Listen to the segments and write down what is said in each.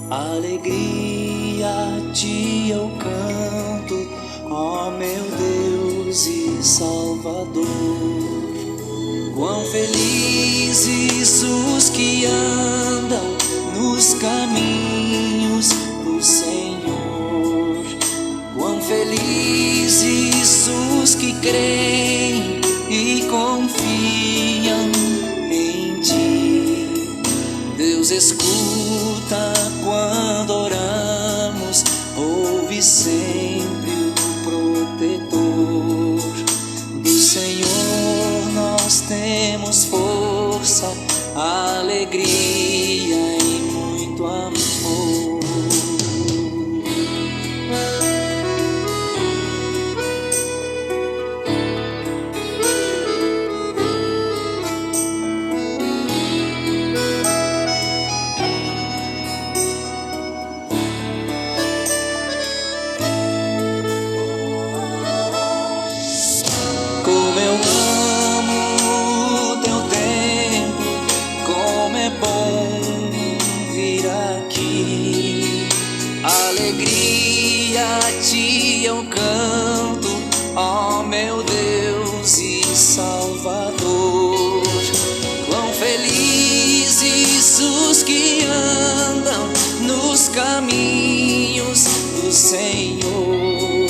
Alegria a ti eu canto, ó meu Deus e Salvador. Quão felizes os que andam nos caminhos do Senhor. Quão felizes os que creem e confiam em ti. Deus escuta quando oramos, ouve sempre o protetor. Do Senhor nós temos força, alegria e muito amor. Como eu amo o teu templo, como é bom vir aqui. Alegria a ti eu canto, ó meu Deus e Salvador. Quão felizes os que andam nos caminhos do Senhor.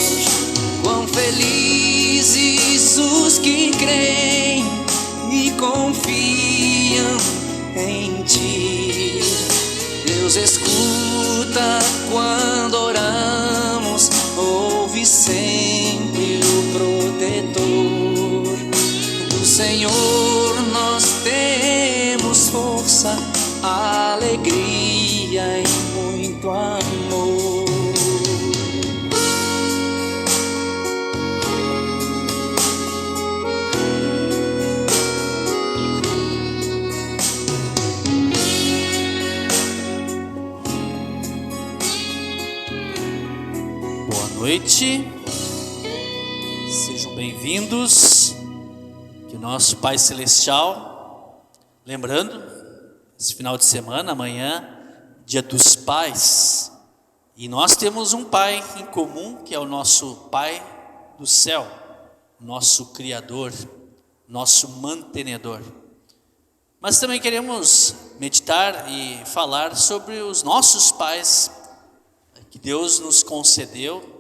Quão felizes os que creem e confiam em ti. Deus escuta quando oramos, ouve sempre o protetor. Do Senhor nós temos força, alegria e muito amor. Boa noite, sejam bem-vindos. Que o nosso Pai Celestial, lembrando, esse final de semana, amanhã, Dia dos Pais, e nós temos um Pai em comum, que é o nosso Pai do céu, nosso Criador, nosso mantenedor. Mas também queremos meditar e falar sobre os nossos pais, que Deus nos concedeu,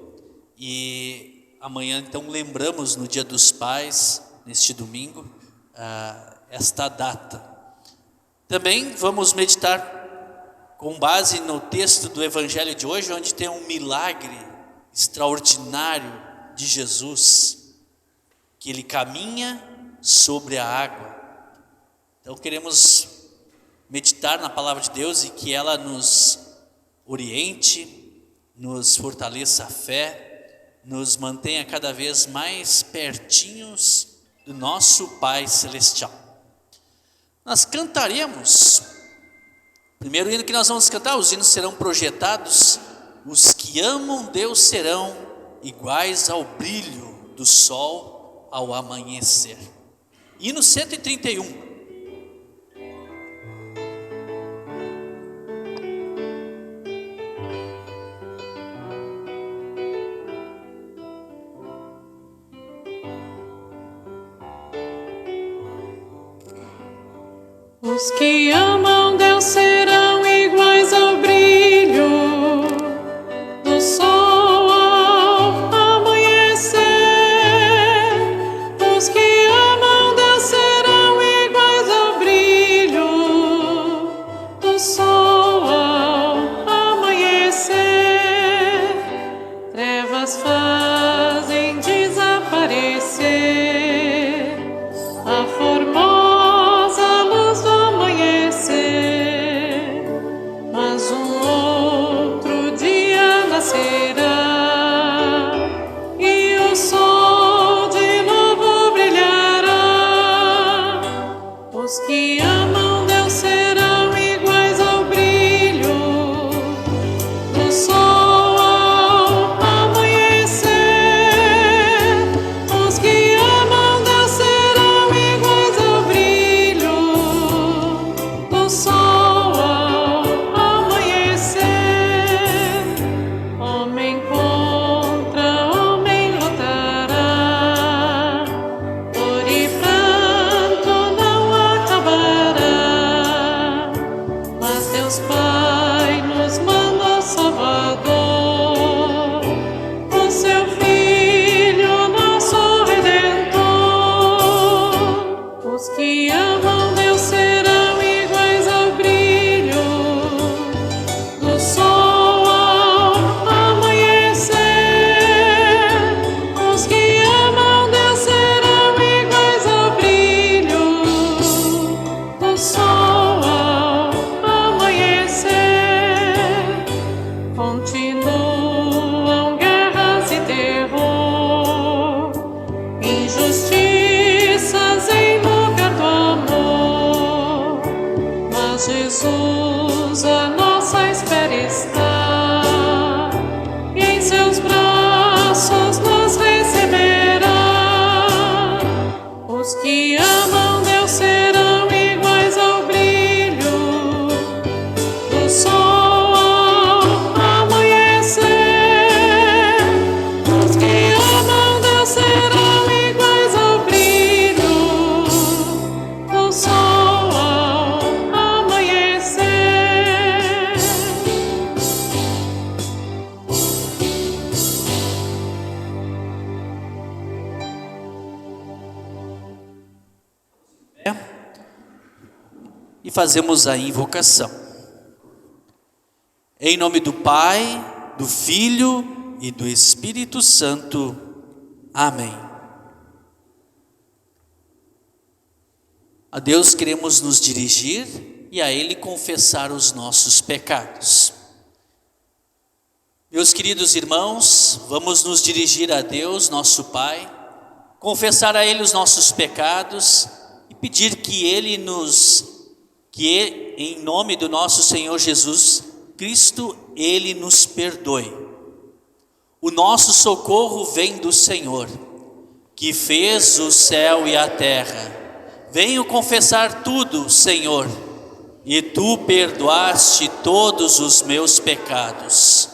e amanhã então lembramos no Dia dos Pais, neste domingo, esta data. Também vamos meditar com base no texto do Evangelho de hoje, onde tem um milagre extraordinário de Jesus, que ele caminha sobre a água. Então queremos meditar na palavra de Deus e que ela nos oriente, nos fortaleça a fé, nos mantenha cada vez mais pertinhos do nosso Pai Celestial. Nós cantaremos, o primeiro hino que nós vamos cantar, os hinos serão projetados, os que amam Deus serão iguais ao brilho do sol ao amanhecer. Hino 131. Os que amam Deus serão iguais ao brilho do sol ao amanhecer. Os que amam Deus serão iguais ao brilho do sol ao amanhecer. Trevas fazem desaparecer a formosa luz do amanhecer. Pai nos manda Salvador, o seu Filho, nosso Redentor. Os que amam Deus serão iguais ao brilho do sol ao amanhecer. Os que amam Deus serão iguais ao brilho do sol ao amanhecer. Continuam guerras e terror, injustiças em lugar do amor, mas Jesus a nossa espera está, e em seus braços nos receberá. Os que amam Deus serão iguais ao brilho do sol ao amanhecer. Os que amam Deus serão iguais ao brilho do sol ao amanhecer. E fazemos a invocação. Em nome do Pai, do Filho e do Espírito Santo. Amém. A Deus queremos nos dirigir e a Ele confessar os nossos pecados. Meus queridos irmãos, vamos nos dirigir a Deus, nosso Pai, confessar a Ele os nossos pecados e pedir que em nome do nosso Senhor Jesus Cristo, Ele nos perdoe. O nosso socorro vem do Senhor, que fez o céu e a terra. Venho confessar tudo, Senhor, e Tu perdoaste todos os meus pecados.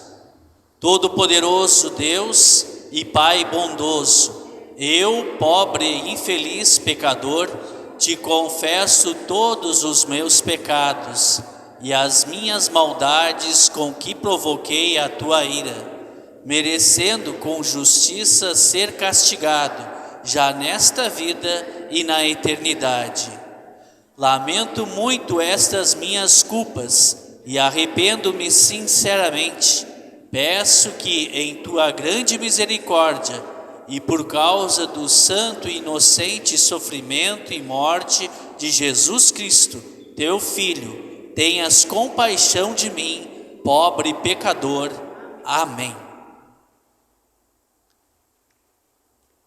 Todo-Poderoso Deus e Pai bondoso, eu, pobre e infeliz pecador, Te confesso todos os meus pecados e as minhas maldades com que provoquei a Tua ira, merecendo com justiça ser castigado, já nesta vida e na eternidade. Lamento muito estas minhas culpas e arrependo-me sinceramente. Peço que, em Tua grande misericórdia, e por causa do santo e inocente sofrimento e morte de Jesus Cristo, Teu Filho, tenhas compaixão de mim, pobre pecador. Amém.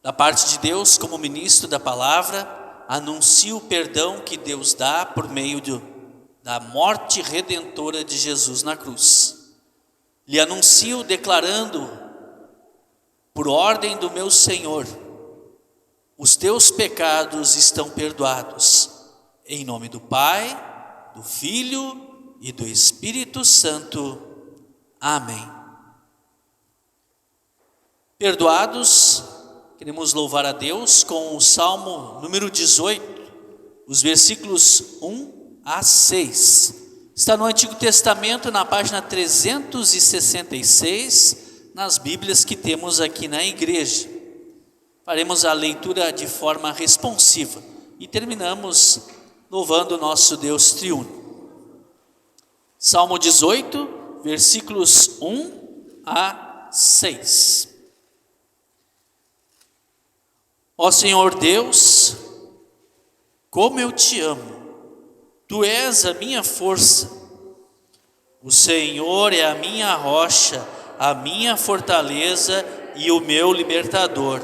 Da parte de Deus, como ministro da palavra, anuncio o perdão que Deus dá por meio da morte redentora de Jesus na cruz. Lhe anuncio declarando, por ordem do meu Senhor, os teus pecados estão perdoados. Em nome do Pai, do Filho e do Espírito Santo. Amém. Perdoados, queremos louvar a Deus com o Salmo número 18, os versículos 1 a 6. Está no Antigo Testamento, na página 366, nas Bíblias que temos aqui na igreja. Faremos a leitura de forma responsiva e terminamos louvando o nosso Deus triuno. Salmo 18, versículos 1 a 6. Ó Senhor Deus, como eu te amo, Tu és a minha força. O Senhor é a minha rocha, a minha fortaleza e o meu libertador.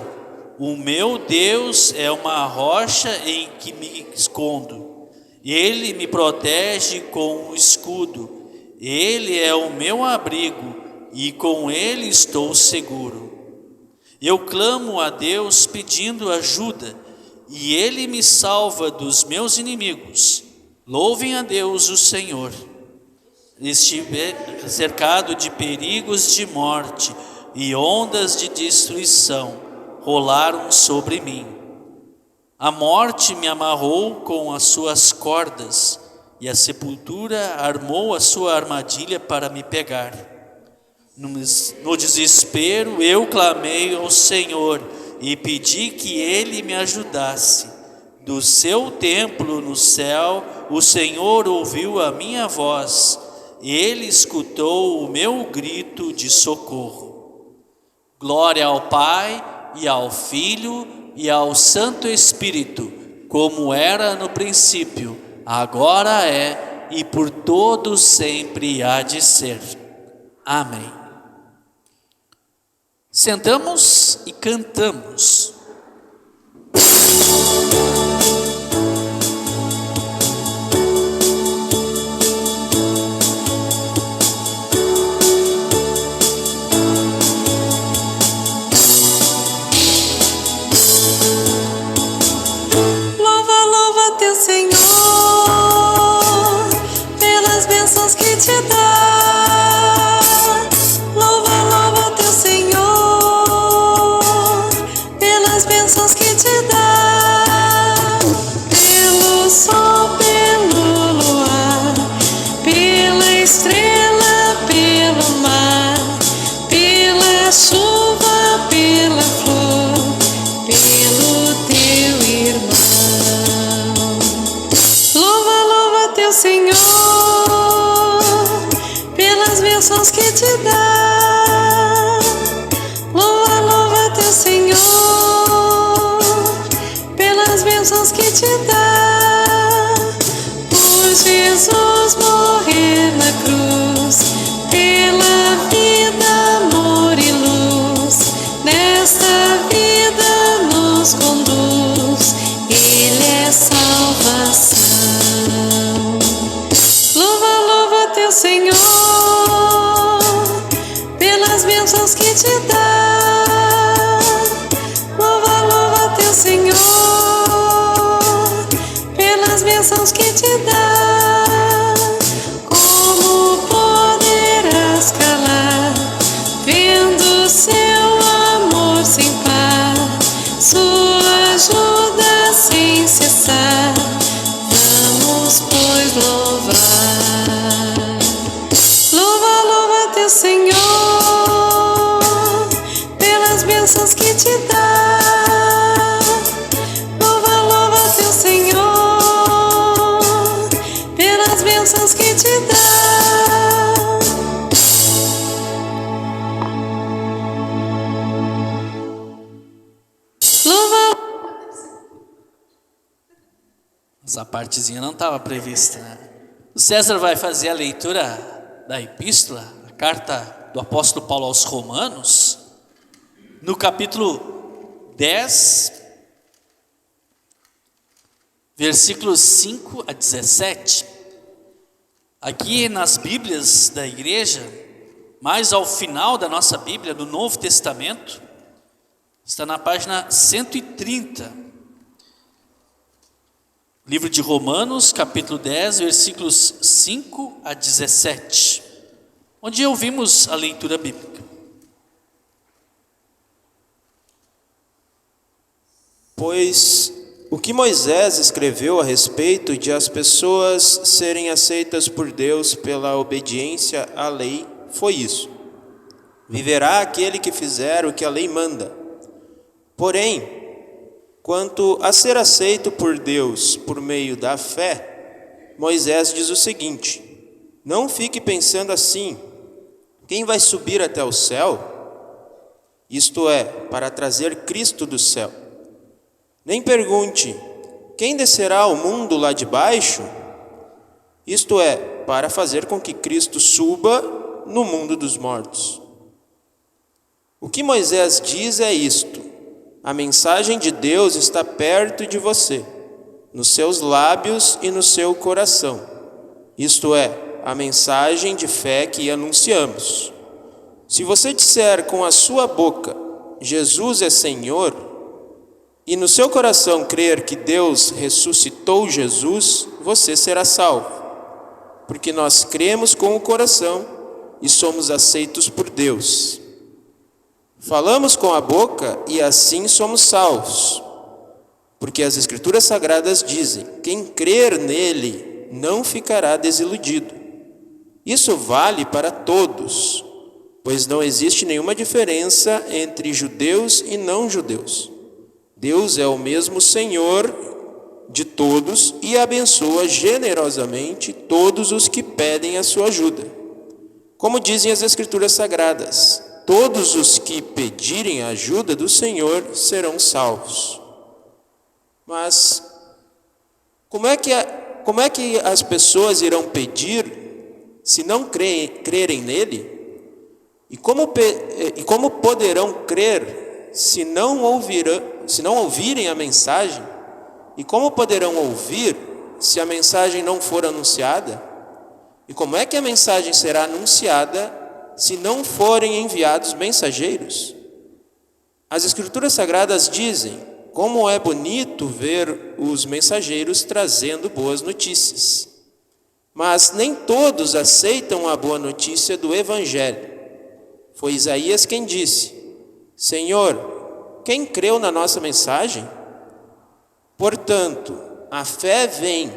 O meu Deus é uma rocha em que me escondo. Ele me protege com um escudo. Ele é o meu abrigo e com ele estou seguro. Eu clamo a Deus pedindo ajuda e ele me salva dos meus inimigos. Louvem a Deus o Senhor. Estive cercado de perigos de morte e ondas de destruição rolaram sobre mim. A morte me amarrou com as suas cordas e a sepultura armou a sua armadilha para me pegar. No desespero eu clamei ao Senhor e pedi que Ele me ajudasse. Do seu templo no céu, o Senhor ouviu a minha voz. Ele escutou o meu grito de socorro. Glória ao Pai, e ao Filho, e ao Santo Espírito, como era no princípio, agora é, e por todos sempre há de ser. Amém. Sentamos e cantamos. Louva, louva teu Senhor, pelas bênçãos que te dá. Louva, louva teu Senhor, pelas bênçãos que te dá. Pelo sol, pelo luar, pela estrela, pelo mar, pela chuva, pela flor, pelo teu irmão. Louva, louva teu Senhor, pelas bênçãos que te dá. Louva, louva teu Senhor, pelas bênçãos que te dá. Por Jesus morrer na cruz, pela vida, amor e luz, nesta vida nos conduz, Ele é salvação. Louva, louva teu Senhor, pelas bênçãos que te dá. Louva, louva teu Senhor, pelas bênçãos que te dá. Como poderás calar, vendo seu amor sem par, sua ajuda sem cessar? Vamos, pois, louvar. Louva, louva teu Senhor, pelas bênçãos que te dá. Louva, louva teu Senhor, pelas bênçãos que te dá. Louva. Essa partezinha não estava prevista, né? O César vai fazer a leitura da epístola, a carta do apóstolo Paulo aos Romanos, no capítulo 10, versículos 5 a 17. Aqui nas Bíblias da igreja, mais ao final da nossa Bíblia, do Novo Testamento, está na página 130. Livro de Romanos, capítulo 10, versículos 5 a 17, onde ouvimos a leitura bíblica. Pois o que Moisés escreveu a respeito de as pessoas serem aceitas por Deus pela obediência à lei foi isso: viverá aquele que fizer o que a lei manda. Porém, quanto a ser aceito por Deus por meio da fé, Moisés diz o seguinte: não fique pensando assim: quem vai subir até o céu? Isto é, para trazer Cristo do céu. Nem pergunte: quem descerá ao mundo lá de baixo? Isto é, para fazer com que Cristo suba no mundo dos mortos. O que Moisés diz é isto: a mensagem de Deus está perto de você, nos seus lábios e no seu coração. Isto é, a mensagem de fé que anunciamos. Se você disser com a sua boca, Jesus é Senhor, e no seu coração crer que Deus ressuscitou Jesus, você será salvo. Porque nós cremos com o coração e somos aceitos por Deus. Falamos com a boca e assim somos salvos. Porque as Escrituras Sagradas dizem: quem crer nele não ficará desiludido. Isso vale para todos, pois não existe nenhuma diferença entre judeus e não judeus. Deus é o mesmo Senhor de todos e abençoa generosamente todos os que pedem a sua ajuda. Como dizem as Escrituras Sagradas, todos os que pedirem a ajuda do Senhor serão salvos. Mas como é que as pessoas irão pedir se não crerem nele? E como poderão crer se não ouvirem a mensagem? E como poderão ouvir se a mensagem não for anunciada? E como é que a mensagem será anunciada se não forem enviados mensageiros? As Escrituras Sagradas dizem como é bonito ver os mensageiros trazendo boas notícias. Mas nem todos aceitam a boa notícia do Evangelho. Foi Isaías quem disse: Senhor, quem creu na nossa mensagem? Portanto, a fé vem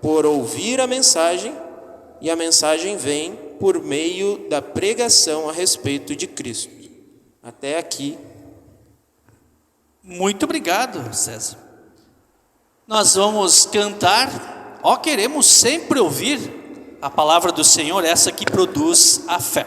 por ouvir a mensagem, e a mensagem vem por meio da pregação a respeito de Cristo. Até aqui. Muito obrigado, César. Nós vamos cantar, queremos sempre ouvir a palavra do Senhor, essa que produz a fé.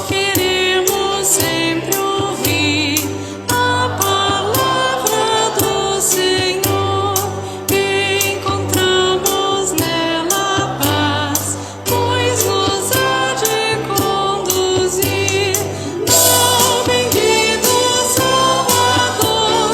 Queremos sempre ouvir a palavra do Senhor. Encontramos nela paz, pois nos há de conduzir ao bendito Salvador,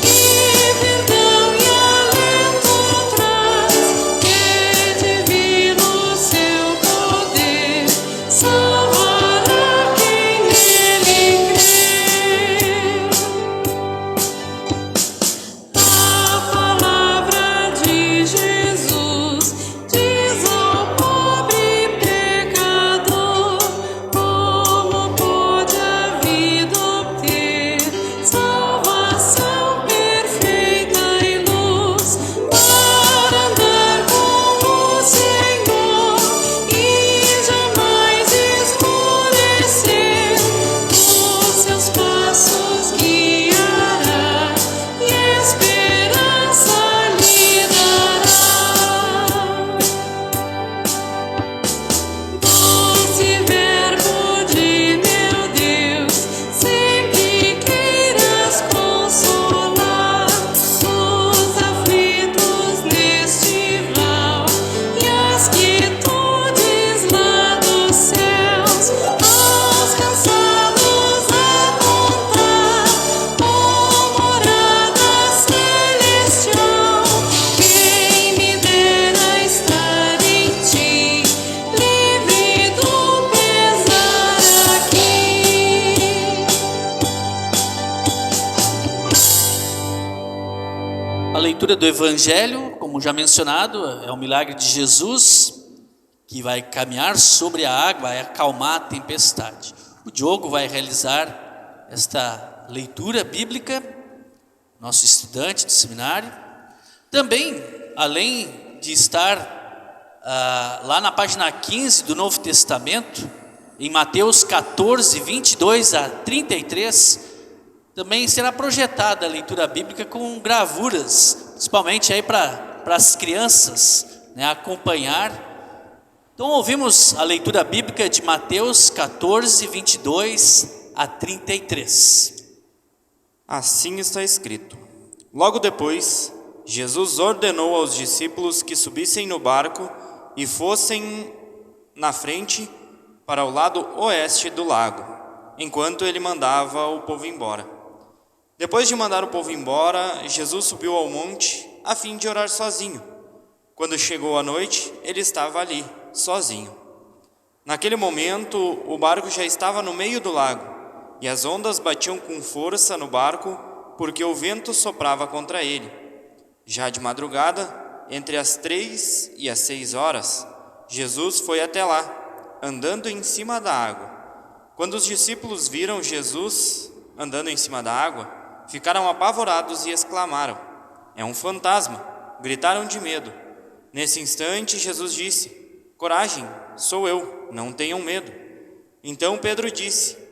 que perdão e alento traz, que é divino seu poder, salvará quem nele crê. A palavra de Jesus diz ao pobre pecador como pode a vida obter, salvação perfeita e luz, para andar com o Senhor e jamais esmorecer. Os seus passos guiará e esperança lhe dará. Doce verbo de meu Deus, sempre queiras consolar os aflitos neste val e as quietudes lá dos céus, aos cansados apontar, morada celestial. Quem me dera estar em ti, livre do pesar aqui. A leitura do Evangelho, como já mencionado, é o milagre de Jesus, que vai caminhar sobre a água, vai acalmar a tempestade. O Diogo vai realizar esta leitura bíblica, nosso estudante de seminário. Também, além de estar lá na página 15 do Novo Testamento, em Mateus 14, 22 a 33, também será projetada a leitura bíblica com gravuras, principalmente aí para as crianças, né, acompanhar. Então ouvimos a leitura bíblica de Mateus 14, 22 a 33. Assim está escrito: Logo depois, Jesus ordenou aos discípulos que subissem no barco e fossem na frente para o lado oeste do lago, enquanto ele mandava o povo embora. Depois de mandar o povo embora, Jesus subiu ao monte a fim de orar sozinho. Quando chegou a noite, ele estava ali, sozinho. Naquele momento, o barco já estava no meio do lago, e as ondas batiam com força no barco, porque o vento soprava contra ele. Já de madrugada, entre as 3 e as 6 horas, Jesus foi até lá, andando em cima da água. Quando os discípulos viram Jesus andando em cima da água, ficaram apavorados e exclamaram: "É um fantasma!" Gritaram de medo. Nesse instante, Jesus disse: "Coragem, sou eu, não tenham medo." Então Pedro disse: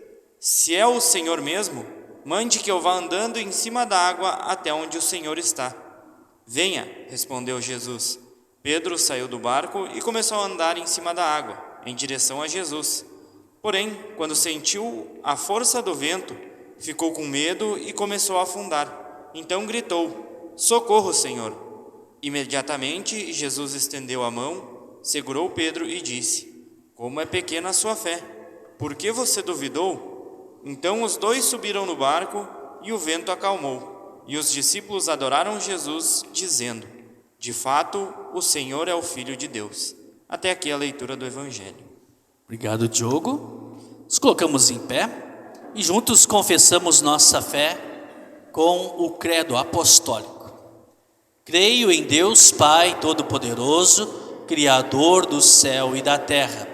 "Se é o Senhor mesmo, mande que eu vá andando em cima da água até onde o Senhor está." "Venha", respondeu Jesus. Pedro saiu do barco e começou a andar em cima da água, em direção a Jesus. Porém, quando sentiu a força do vento, ficou com medo e começou a afundar. Então gritou: "Socorro, Senhor!" Imediatamente, Jesus estendeu a mão, segurou Pedro e disse: "Como é pequena a sua fé! Por que você duvidou?" Então os dois subiram no barco e o vento acalmou. E os discípulos adoraram Jesus, dizendo: "De fato, o Senhor é o Filho de Deus." Até aqui a leitura do Evangelho. Obrigado, Diogo. Nos colocamos em pé e juntos confessamos nossa fé com o credo apostólico. Creio em Deus Pai Todo-Poderoso, Criador do céu e da terra,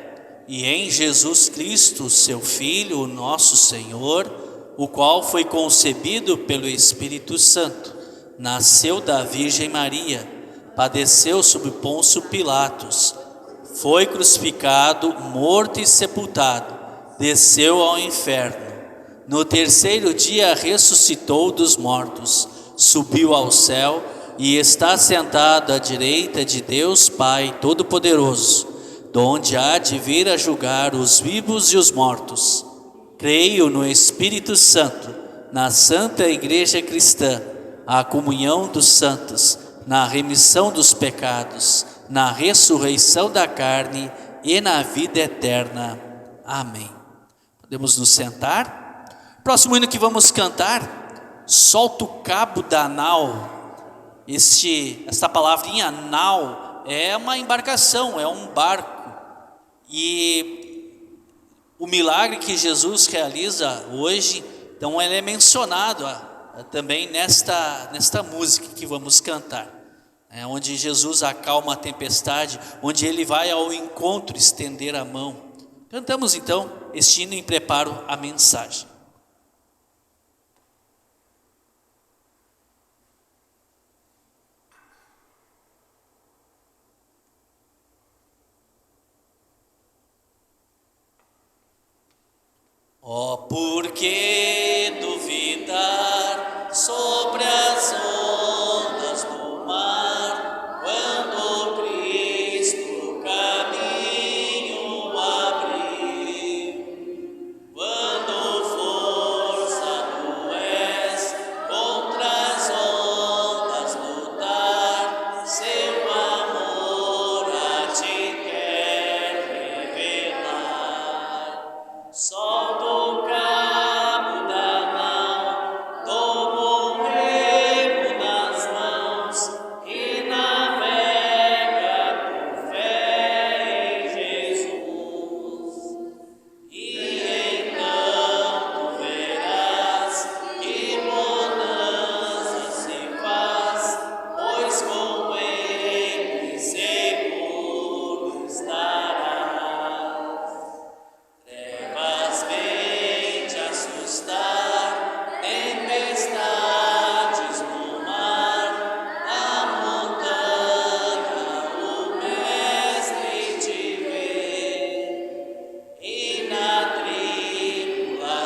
e em Jesus Cristo, seu Filho, nosso Senhor, o qual foi concebido pelo Espírito Santo, nasceu da Virgem Maria, padeceu sob Pôncio Pilatos, foi crucificado, morto e sepultado, desceu ao inferno. No terceiro dia ressuscitou dos mortos, subiu ao céu e está sentado à direita de Deus Pai Todo-Poderoso, donde há de vir a julgar os vivos e os mortos. Creio no Espírito Santo, na Santa Igreja Cristã, a comunhão dos santos, na remissão dos pecados, na ressurreição da carne e na vida eterna. Amém. Podemos nos sentar? Próximo hino que vamos cantar: "Solta o cabo da nau." Esta palavrinha nau é uma embarcação, é um barco. E o milagre que Jesus realiza hoje, então ele é mencionado também nesta música que vamos cantar, onde Jesus acalma a tempestade, onde ele vai ao encontro estender a mão. Cantamos então este hino em preparo à mensagem. Oh, por que duvidar sobre as ondas do mar, quando Cristo caminho abriu? Quando força tu és contra as ondas lutar, seu amor a ti quer revelar. Solta o cabo da nau, toma o remo nas mãos e navega com fé em Jesus. E então tu verás que bonança se faz, pois com ele seguro estarás. Trevas vêm te assustar, tempestades no mar, na montanha o Mestre te vê, e na tribulação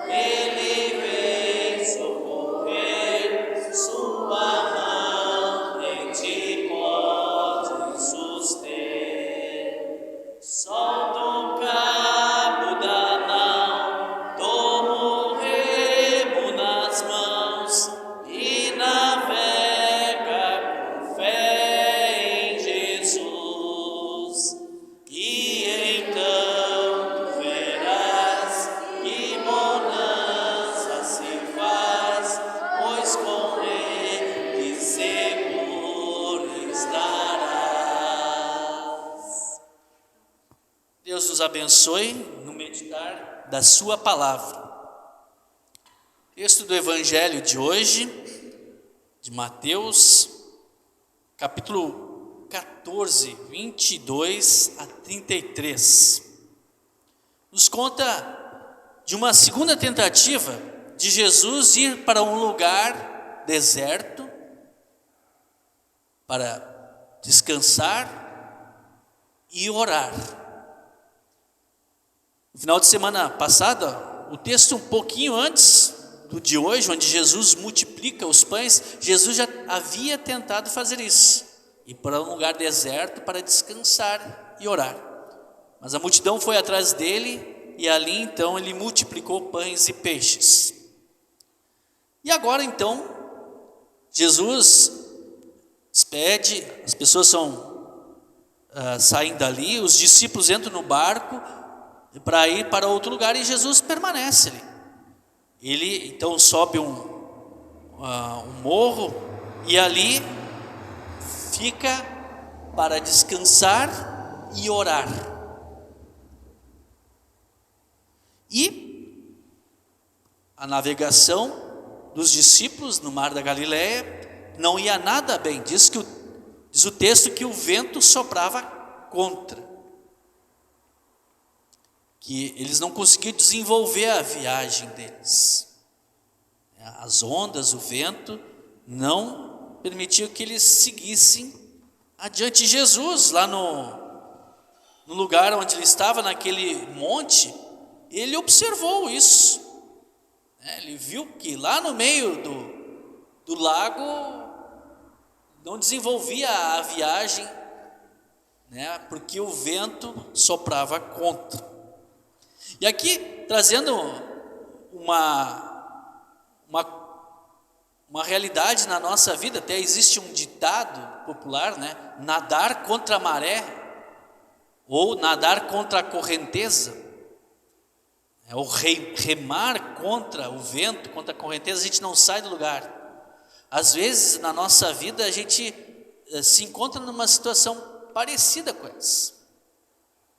ele vem socorrer, sua mão em ti pode suster. Solta o cabo da nau, toma o remo nas mãos e navega com fé em Jesus. E então tu verás que bonança se faz, pois com ele seguro estarás. Deus nos abençoe no meditar da sua palavra. Texto do Evangelho de hoje, de Mateus, capítulo 14, 22 a 33. Nos conta de uma segunda tentativa de Jesus ir para um lugar deserto para descansar e orar. No final de semana passada, o texto um pouquinho antes do de hoje, onde Jesus multiplica os pães, Jesus já havia tentado fazer isso, ir para um lugar deserto para descansar e orar. Mas a multidão foi atrás dele e ali então ele multiplicou pães e peixes. E agora então, Jesus despede, as pessoas saem dali, os discípulos entram no barco para ir para outro lugar e Jesus permanece ali. Ele então sobe um morro e ali fica para descansar e orar. E a navegação dos discípulos no mar da Galileia não ia nada bem. Diz o texto que o vento soprava contra, que eles não conseguiam desenvolver a viagem deles. As ondas, o vento não permitiam que eles seguissem adiante. Jesus, lá no lugar onde ele estava, naquele monte, ele observou isso. Ele viu que lá no meio do lago não desenvolvia a viagem, porque o vento soprava contra. E aqui, trazendo uma realidade na nossa vida, até existe um ditado popular, nadar contra a maré, ou nadar contra a correnteza, ou remar contra o vento, contra a correnteza, a gente não sai do lugar. Às vezes, na nossa vida, a gente se encontra numa situação parecida com essa.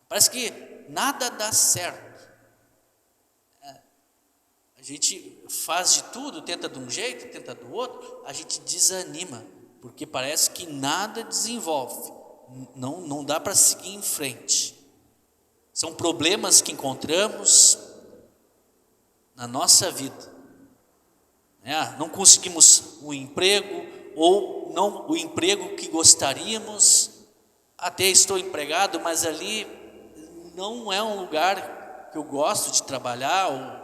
Parece que nada dá certo. A gente faz de tudo, tenta de um jeito, tenta do outro, a gente desanima, porque parece que nada desenvolve, não dá para seguir em frente. São problemas que encontramos na nossa vida. Não conseguimos um emprego, ou não o emprego que gostaríamos, até estou empregado, mas ali não é um lugar que eu gosto de trabalhar,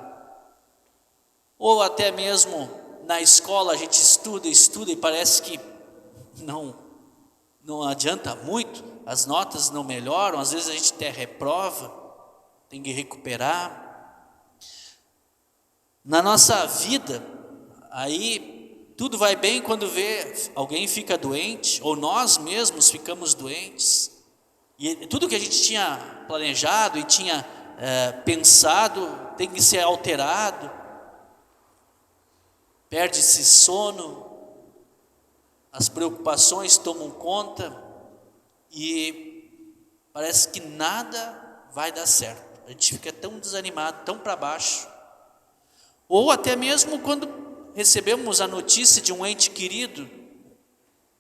ou até mesmo na escola a gente estuda e parece que não adianta muito, as notas não melhoram, às vezes a gente até reprova, tem que recuperar. Na nossa vida, aí tudo vai bem quando alguém fica doente, ou nós mesmos ficamos doentes, e tudo que a gente tinha planejado e tinha pensado tem que ser alterado. Perde-se sono, as preocupações tomam conta e parece que nada vai dar certo. A gente fica tão desanimado, tão para baixo. Ou até mesmo quando recebemos a notícia de um ente querido,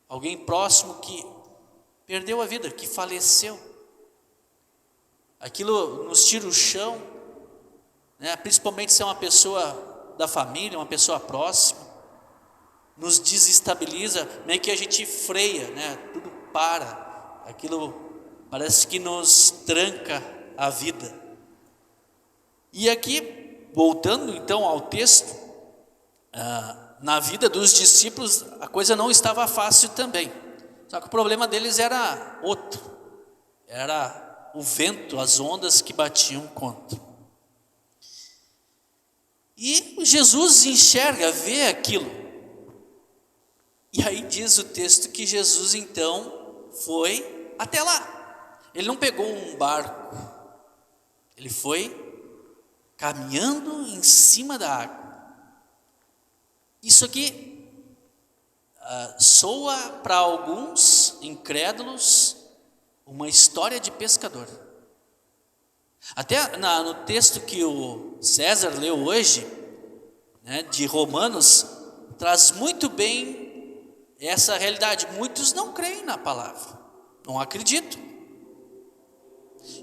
alguém próximo que perdeu a vida, que faleceu. Aquilo nos tira o chão, principalmente se é uma pessoa da família, uma pessoa próxima, nos desestabiliza, meio que a gente freia, tudo para, aquilo parece que nos tranca a vida. E aqui, voltando então ao texto, na vida dos discípulos a coisa não estava fácil também, só que o problema deles era outro, era o vento, as ondas que batiam contra. E Jesus enxerga, vê aquilo. E aí diz o texto que Jesus então foi até lá. Ele não pegou um barco, ele foi caminhando em cima da água. Isso aqui soa para alguns incrédulos uma história de pescador. Até no texto que o César leu hoje, né, de Romanos, traz muito bem essa realidade. Muitos não creem na palavra, não acreditam.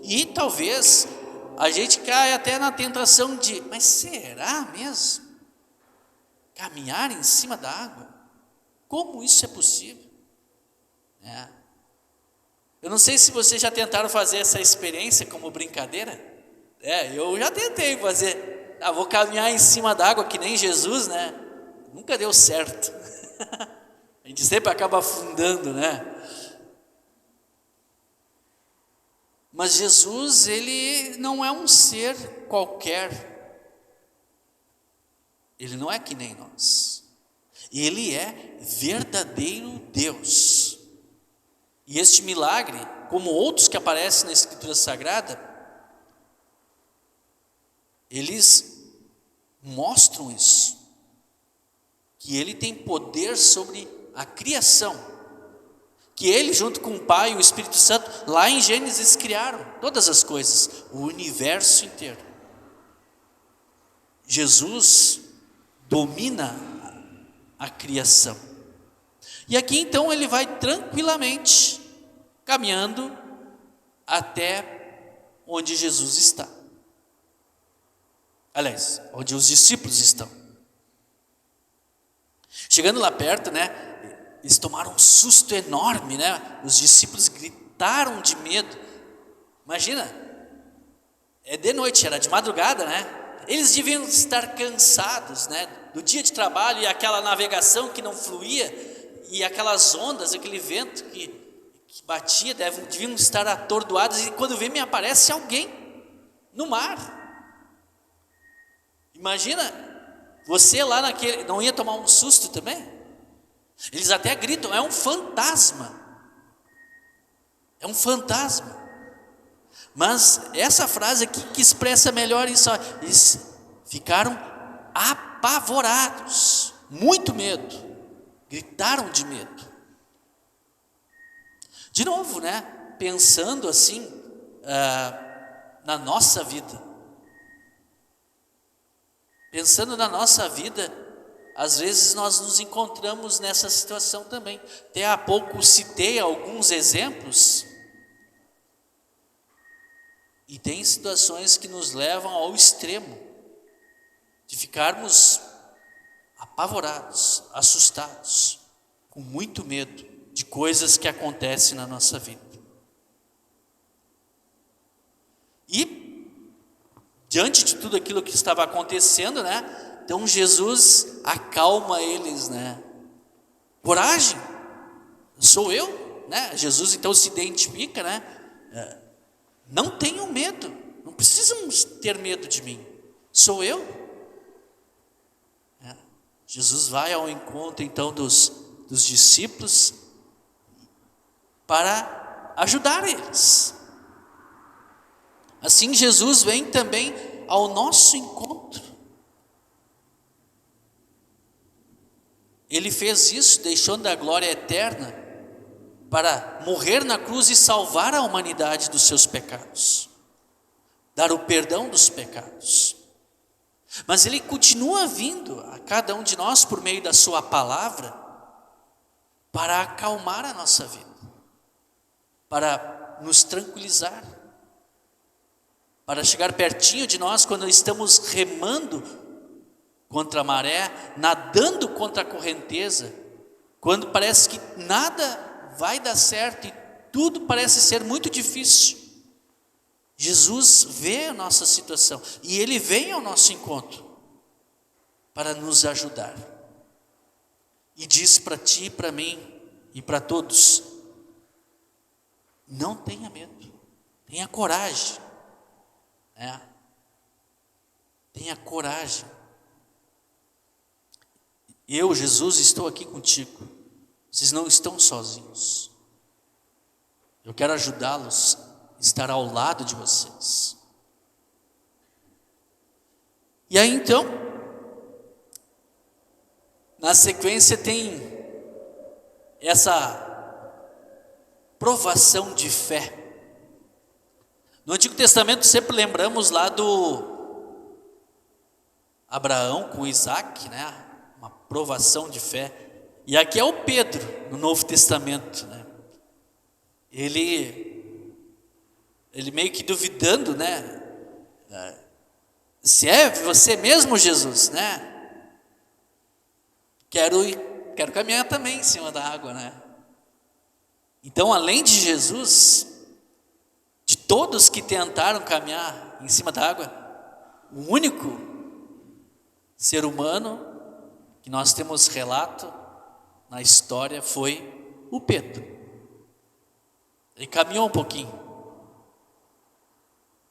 E talvez a gente caia até na tentação de, mas será mesmo? Caminhar em cima da água? Como isso é possível? Eu não sei se vocês já tentaram fazer essa experiência como brincadeira. Eu já tentei fazer. Vou caminhar em cima da água que nem Jesus, né? Nunca deu certo. A gente sempre acaba afundando, né? Mas Jesus, ele não é um ser qualquer. Ele não é que nem nós. Ele é verdadeiro Deus. E este milagre, como outros que aparecem na Escritura Sagrada, eles mostram isso. Que ele tem poder sobre a criação. Que ele, junto com o Pai e o Espírito Santo, lá em Gênesis, criaram todas as coisas, o universo inteiro. Jesus domina a criação. E aqui então ele vai tranquilamente caminhando até onde Jesus está. Aliás, onde os discípulos estão. Chegando lá perto, né? Eles tomaram um susto enorme, né? Os discípulos gritaram de medo. Imagina, é de noite, era de madrugada, né? Eles deviam estar cansados, né? Do dia de trabalho e aquela navegação que não fluía, e aquelas ondas, aquele vento que batia, deviam estar atordoados. E quando vê, me aparece alguém no mar. Imagina, você lá naquele, não ia tomar um susto também? Eles até gritam, é um fantasma. É um fantasma. Mas essa frase aqui que expressa melhor isso, eles ficaram apavorados, muito medo, gritaram de medo. De novo, né? Pensando assim na nossa vida. Pensando na nossa vida, às vezes nós nos encontramos nessa situação também. Até há pouco citei alguns exemplos. E tem situações que nos levam ao extremo de ficarmos apavorados, assustados, com muito medo de coisas que acontecem na nossa vida. E diante de tudo aquilo que estava acontecendo, né? Então Jesus acalma eles, né? Coragem, sou eu, né? Jesus então se identifica, né? Não tenham medo, não precisam ter medo de mim, sou eu. Jesus vai ao encontro então dos discípulos para ajudar eles. Assim Jesus vem também ao nosso encontro. Ele fez isso, deixando a glória eterna, para morrer na cruz e salvar a humanidade dos seus pecados, dar o perdão dos pecados. Mas Ele continua vindo a cada um de nós por meio da sua palavra, para acalmar a nossa vida, para nos tranquilizar, para chegar pertinho de nós quando estamos remando contra a maré, nadando contra a correnteza, quando parece que nada vai dar certo e tudo parece ser muito difícil. Jesus vê a nossa situação e Ele vem ao nosso encontro para nos ajudar. E diz para ti, para mim e para todos: não tenha medo, tenha coragem, né? Tenha coragem. Eu, Jesus, estou aqui contigo. Vocês não estão sozinhos. Eu quero ajudá-los a estar ao lado de vocês. E aí então, na sequência tem essa provação de fé. No Antigo Testamento sempre lembramos lá do Abraão com Isaac, né? Uma provação de fé. E aqui é o Pedro, no Novo Testamento, né? Ele meio que duvidando, né? Se é você mesmo, Jesus, né? Quero caminhar também em cima da água, né? Então, além de Jesus, de todos que tentaram caminhar em cima da água, o único ser humano que nós temos relato na história foi o Pedro. Ele caminhou um pouquinho.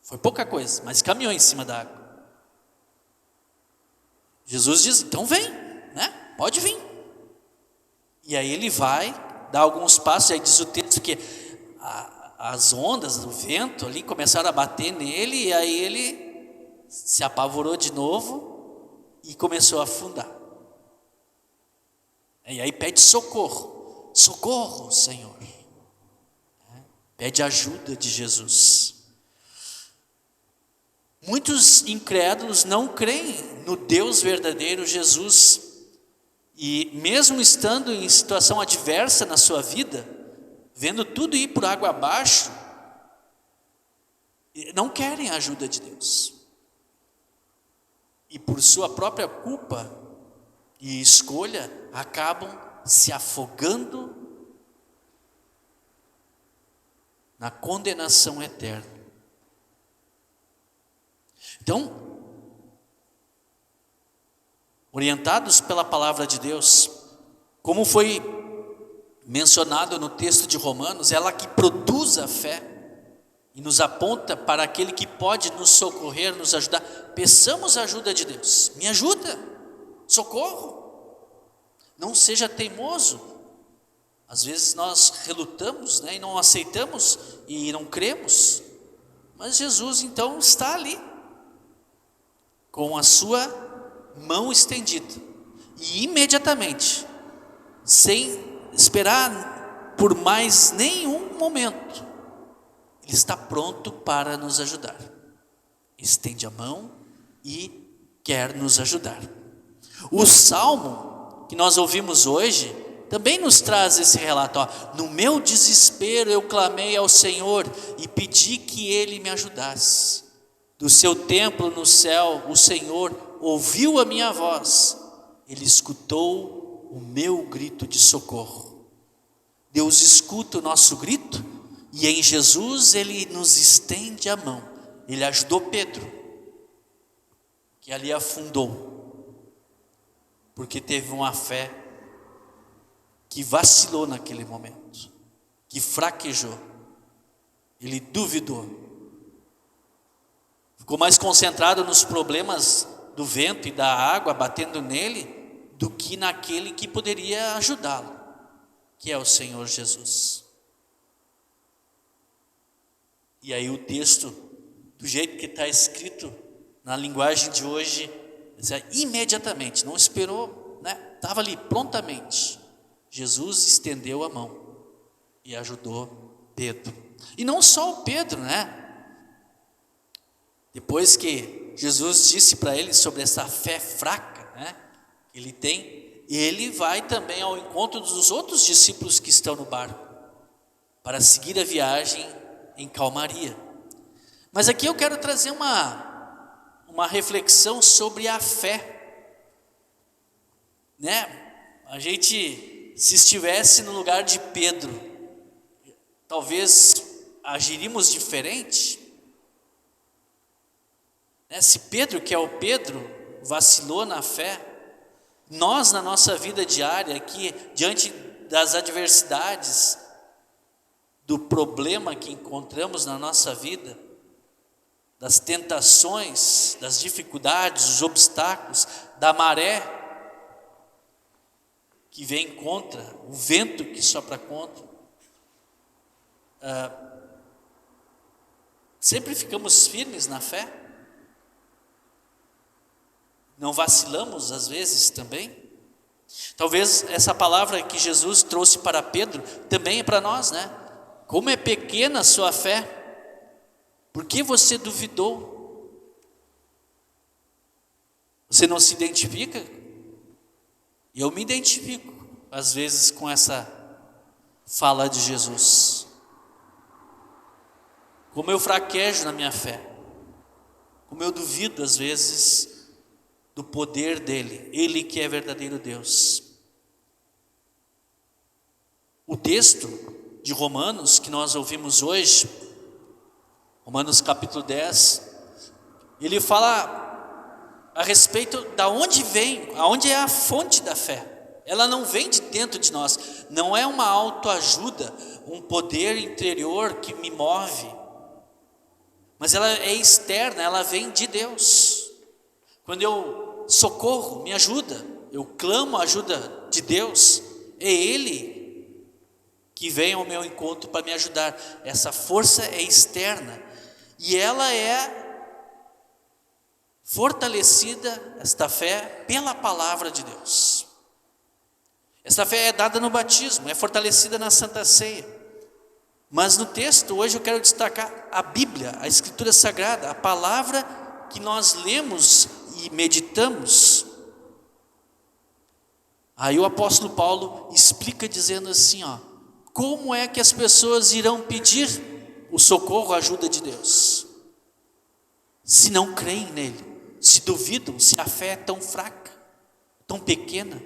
Foi pouca coisa, mas caminhou em cima da água. Jesus diz, então vem, né? Pode vir. E aí ele vai, dá alguns passos, aí diz o texto que as ondas, o vento ali começaram a bater nele, e aí ele se apavorou de novo e começou a afundar. E aí pede socorro, socorro, Senhor. Pede ajuda de Jesus. Muitos incrédulos não creem no Deus verdadeiro, Jesus, e mesmo estando em situação adversa na sua vida, vendo tudo ir por água abaixo, não querem a ajuda de Deus. E por sua própria culpa e escolha, acabam se afogando na condenação eterna. Então, orientados pela palavra de Deus, como foi mencionado no texto de Romanos, ela que produz a fé e nos aponta para aquele que pode nos socorrer, nos ajudar. Peçamos a ajuda de Deus. Me ajuda, socorro. Não seja teimoso. Às vezes nós relutamos, né, e não aceitamos e não cremos. Mas Jesus então está ali, com a sua mão estendida, e imediatamente, sem esperar por mais nenhum momento, Ele está pronto para nos ajudar. Estende a mão e quer nos ajudar. O salmo que nós ouvimos hoje também nos traz esse relato. No meu desespero eu clamei ao Senhor e pedi que Ele me ajudasse. Do seu templo no céu, o Senhor ouviu a minha voz, Ele escutou o meu grito de socorro. Deus escuta o nosso grito e em Jesus Ele nos estende a mão. Ele ajudou Pedro, que ali afundou, porque teve uma fé que vacilou naquele momento, que fraquejou, ele duvidou. Ficou mais concentrado nos problemas do vento e da água batendo nele do que naquele que poderia ajudá-lo, que é o Senhor Jesus. E aí o texto, do jeito que está escrito na linguagem de hoje, imediatamente, não esperou, né? Estava ali prontamente. Jesus estendeu a mão e ajudou Pedro. E não só o Pedro, né? Depois que Jesus disse para ele sobre essa fé fraca, né, que ele tem, ele vai também ao encontro dos outros discípulos que estão no barco, para seguir a viagem em calmaria. Mas aqui eu quero trazer uma reflexão sobre a fé, né? A gente, se estivesse no lugar de Pedro, talvez agiríamos diferente. Se Pedro, que é o Pedro, vacilou na fé, nós na nossa vida diária aqui, diante das adversidades, do problema que encontramos na nossa vida, das tentações, das dificuldades, dos obstáculos, da maré que vem contra, o vento que sopra contra, sempre ficamos firmes na fé? Não vacilamos às vezes também? Talvez essa palavra que Jesus trouxe para Pedro também é para nós, né? Como é pequena a sua fé. Por que você duvidou? Você não se identifica? Eu me identifico, às vezes, com essa fala de Jesus. Como eu fraquejo na minha fé. Como eu duvido, às vezes, do poder dele. Ele que é verdadeiro Deus. O texto de Romanos que nós ouvimos hoje, Romanos capítulo 10, ele fala a respeito da onde vem, aonde é a fonte da fé. Ela não vem de dentro de nós, não é uma autoajuda, um poder interior que me move, mas ela é externa, ela vem de Deus. Quando eu socorro, me ajuda, eu clamo a ajuda de Deus, é Ele que vem ao meu encontro para me ajudar. Essa força é externa e ela é fortalecida, esta fé, pela palavra de Deus. Essa fé é dada no batismo, é fortalecida na Santa Ceia. Mas no texto, hoje eu quero destacar a Bíblia, a Escritura Sagrada, a palavra que nós lemos e meditamos. Aí o apóstolo Paulo explica dizendo assim, como é que as pessoas irão pedir o socorro, a ajuda de Deus, se não creem nele, se duvidam, se a fé é tão fraca, tão pequena,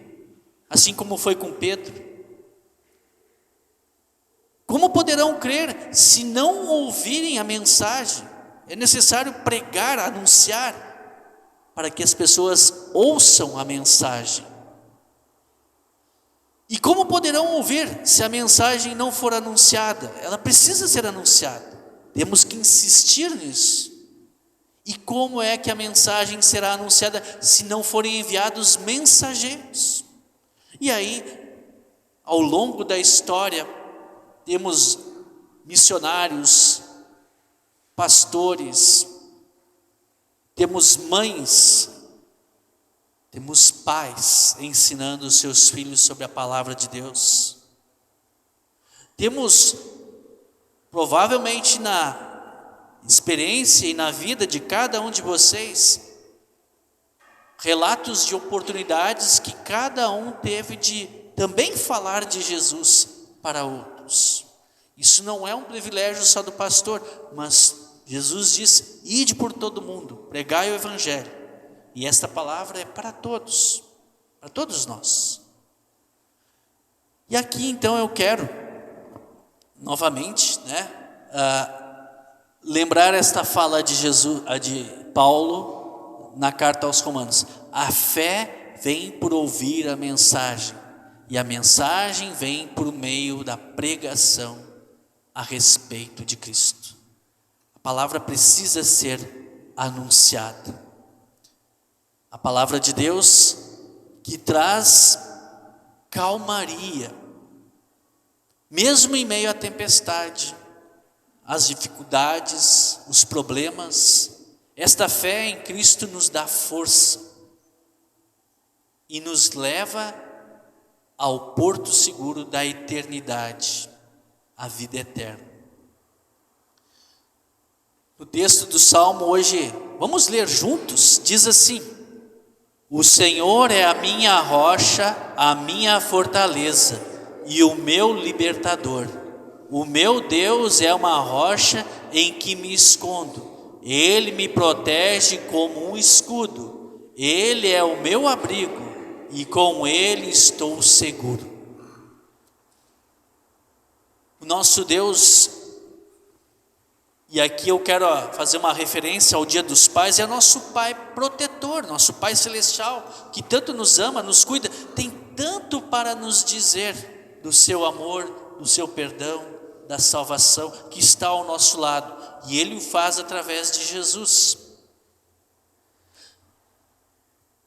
assim como foi com Pedro? Como poderão crer se não ouvirem a mensagem? É necessário pregar, anunciar, para que as pessoas ouçam a mensagem. E como poderão ouvir se a mensagem não for anunciada? Ela precisa ser anunciada. Temos que insistir nisso. E como é que a mensagem será anunciada se não forem enviados mensageiros? E aí, ao longo da história, temos missionários, pastores, temos mães, temos pais ensinando os seus filhos sobre a palavra de Deus. Temos, provavelmente na experiência e na vida de cada um de vocês, relatos de oportunidades que cada um teve de também falar de Jesus para outros. Isso não é um privilégio só do pastor, mas Jesus disse: ide por todo mundo, pregai o evangelho. E esta palavra é para todos nós. E aqui então eu quero, novamente, lembrar esta fala de Jesus, de Paulo, na carta aos Romanos. A fé vem por ouvir a mensagem, e a mensagem vem por meio da pregação a respeito de Cristo. A palavra precisa ser anunciada. A palavra de Deus que traz calmaria, mesmo em meio à tempestade, às dificuldades, os problemas. Esta fé em Cristo nos dá força e nos leva ao porto seguro da eternidade, a vida eterna. No texto do Salmo hoje, vamos ler juntos, diz assim: o Senhor é a minha rocha, a minha fortaleza e o meu libertador. O meu Deus é uma rocha em que me escondo. Ele me protege como um escudo. Ele é o meu abrigo e com ele estou seguro. O nosso Deus, e aqui eu quero fazer uma referência ao Dia dos Pais, é nosso Pai protetor, nosso Pai celestial, que tanto nos ama, nos cuida, tem tanto para nos dizer do seu amor, do seu perdão, da salvação, que está ao nosso lado, e Ele o faz através de Jesus.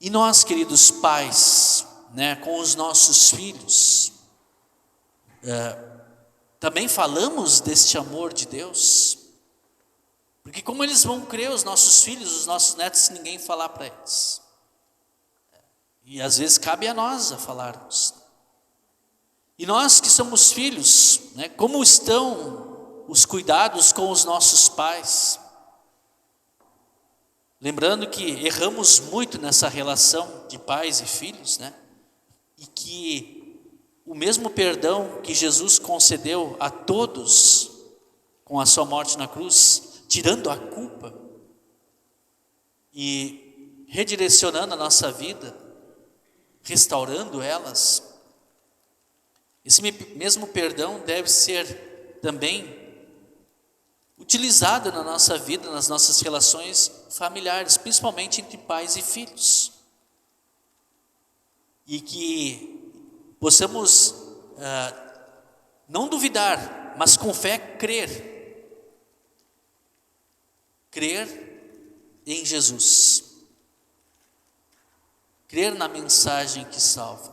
E nós, queridos pais, com os nossos filhos, também falamos deste amor de Deus. Porque como eles vão crer, os nossos filhos, os nossos netos, se ninguém falar para eles? E às vezes cabe a nós a falarmos. E nós que somos filhos, como estão os cuidados com os nossos pais? lembrando que erramos muito nessa relação de pais e filhos, né? E que o mesmo perdão que Jesus concedeu a todos com a sua morte na cruz, tirando a culpa e redirecionando a nossa vida, restaurando elas, esse mesmo perdão deve ser também utilizado na nossa vida, nas nossas relações familiares, principalmente entre pais e filhos. E que possamos não duvidar, mas com fé crer em Jesus, crer na mensagem que salva,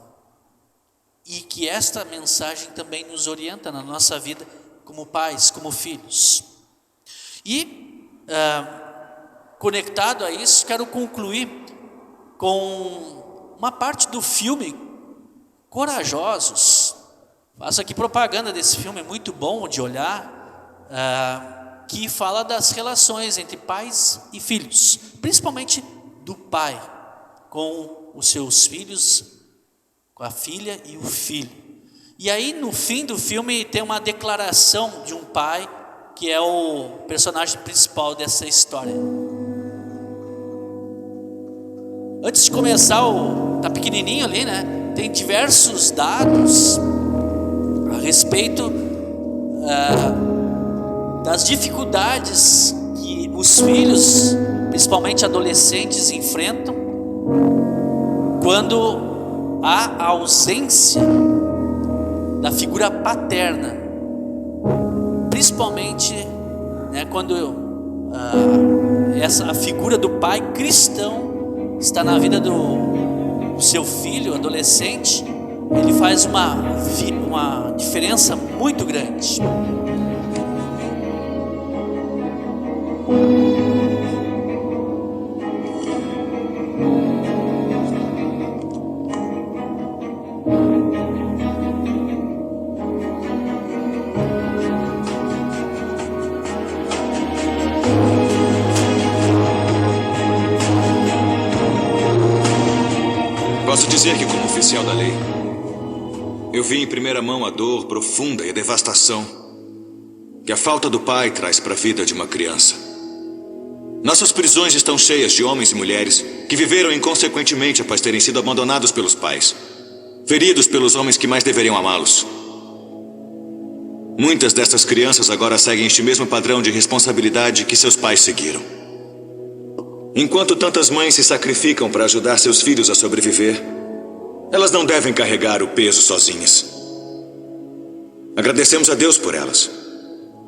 e que esta mensagem também nos orienta na nossa vida como pais, como filhos. E conectado a isso, quero concluir com uma parte do filme Corajosos. Faço aqui propaganda desse filme, é muito bom de olhar, que fala das relações entre pais e filhos, principalmente do pai com os seus filhos, com a filha e o filho. E aí no fim do filme tem uma declaração de um pai, que é o personagem principal dessa história. Antes de começar, tá pequenininho ali, né? Tem diversos dados a respeito das dificuldades que os filhos, principalmente adolescentes, enfrentam quando há a ausência da figura paterna, principalmente, né, quando a figura do pai cristão está na vida do seu filho adolescente, ele faz uma diferença muito grande. Posso dizer que, como oficial da lei, eu vi em primeira mão a dor profunda e a devastação que a falta do pai traz para a vida de uma criança. Nossas prisões estão cheias de homens e mulheres que viveram inconsequentemente após terem sido abandonados pelos pais, feridos pelos homens que mais deveriam amá-los. Muitas dessas crianças agora seguem este mesmo padrão de responsabilidade que seus pais seguiram. Enquanto tantas mães se sacrificam para ajudar seus filhos a sobreviver, elas não devem carregar o peso sozinhas. Agradecemos a Deus por elas,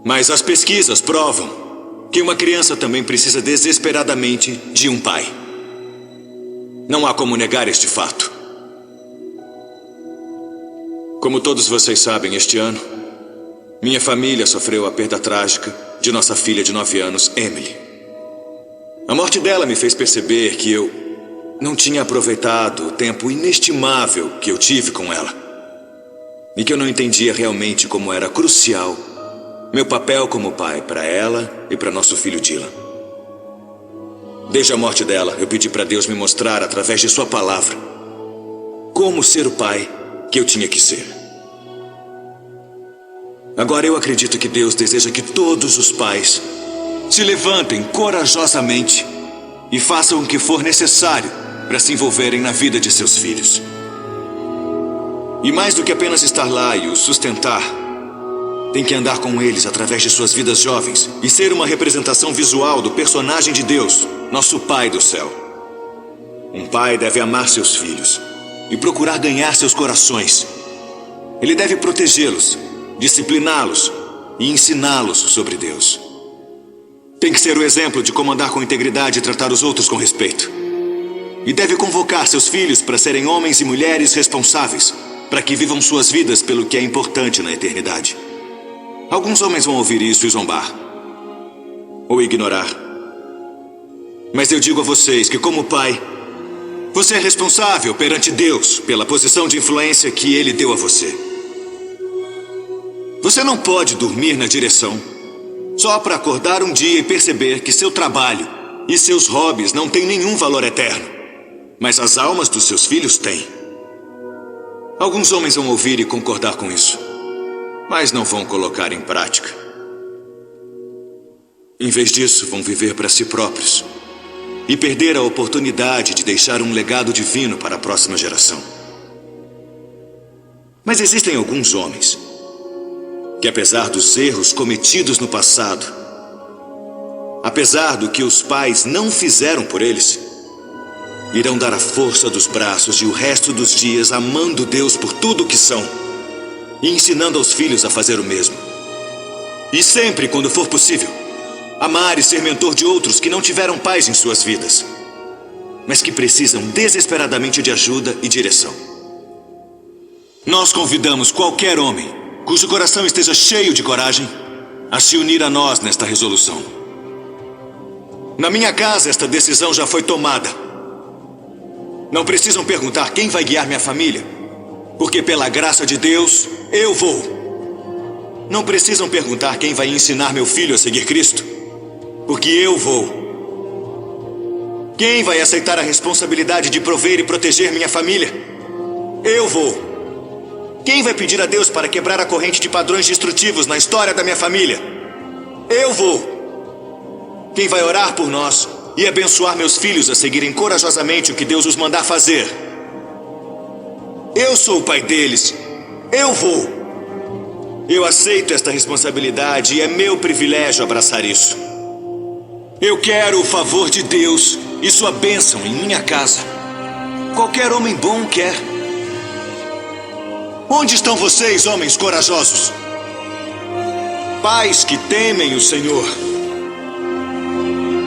mas as pesquisas provam que uma criança também precisa desesperadamente de um pai. Não há como negar este fato. Como todos vocês sabem, este ano, minha família sofreu a perda trágica de nossa filha de 9 anos, Emily. A morte dela me fez perceber que eu não tinha aproveitado o tempo inestimável que eu tive com ela. E que eu não entendia realmente como era crucial meu papel como pai para ela e para nosso filho Dylan. Desde a morte dela, eu pedi para Deus me mostrar, através de sua palavra, como ser o pai que eu tinha que ser. Agora eu acredito que Deus deseja que todos os pais se levantem corajosamente e façam o que for necessário para se envolverem na vida de seus filhos. E mais do que apenas estar lá e os sustentar, tem que andar com eles através de suas vidas jovens e ser uma representação visual do personagem de Deus, nosso Pai do céu. Um pai deve amar seus filhos e procurar ganhar seus corações. Ele deve protegê-los, discipliná-los e ensiná-los sobre Deus. Tem que ser o exemplo de como andar com integridade e tratar os outros com respeito. E deve convocar seus filhos para serem homens e mulheres responsáveis, para que vivam suas vidas pelo que é importante na eternidade. Alguns homens vão ouvir isso e zombar, ou ignorar. Mas eu digo a vocês que, como pai, você é responsável perante Deus pela posição de influência que Ele deu a você. Você não pode dormir na direção só para acordar um dia e perceber que seu trabalho e seus hobbies não têm nenhum valor eterno, mas as almas dos seus filhos têm. Alguns homens vão ouvir e concordar com isso, mas não vão colocar em prática. Em vez disso, vão viver para si próprios e perder a oportunidade de deixar um legado divino para a próxima geração. Mas existem alguns homens que, apesar dos erros cometidos no passado, apesar do que os pais não fizeram por eles, irão dar a força dos braços e o resto dos dias amando Deus por tudo o que são e ensinando aos filhos a fazer o mesmo. E sempre, quando for possível, amar e ser mentor de outros que não tiveram paz em suas vidas, mas que precisam desesperadamente de ajuda e direção. Nós convidamos qualquer homem cujo coração esteja cheio de coragem a se unir a nós nesta resolução. Na minha casa, esta decisão já foi tomada. Não precisam perguntar quem vai guiar minha família, porque pela graça de Deus, eu vou. Não precisam perguntar quem vai ensinar meu filho a seguir Cristo, porque eu vou. Quem vai aceitar a responsabilidade de prover e proteger minha família? Eu vou. Quem vai pedir a Deus para quebrar a corrente de padrões destrutivos na história da minha família? Eu vou. Quem vai orar por nós e abençoar meus filhos a seguirem corajosamente o que Deus os mandar fazer? Eu sou o pai deles. Eu vou. Eu aceito esta responsabilidade e é meu privilégio abraçar isso. Eu quero o favor de Deus e sua bênção em minha casa. Qualquer homem bom quer. Onde estão vocês, homens corajosos? Pais que temem o Senhor.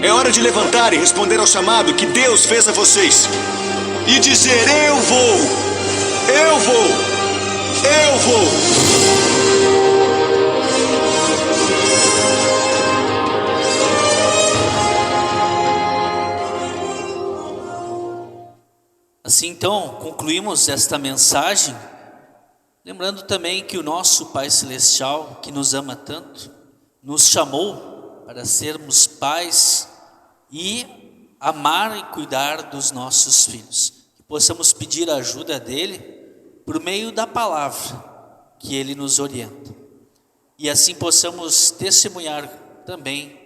É hora de levantar e responder ao chamado que Deus fez a vocês. E dizer: eu vou, eu vou, eu vou. Assim, então, concluímos esta mensagem, lembrando também que o nosso Pai Celestial, que nos ama tanto, nos chamou para sermos pais e amar e cuidar dos nossos filhos. Que possamos pedir a ajuda dele por meio da palavra que ele nos orienta. E assim possamos testemunhar também,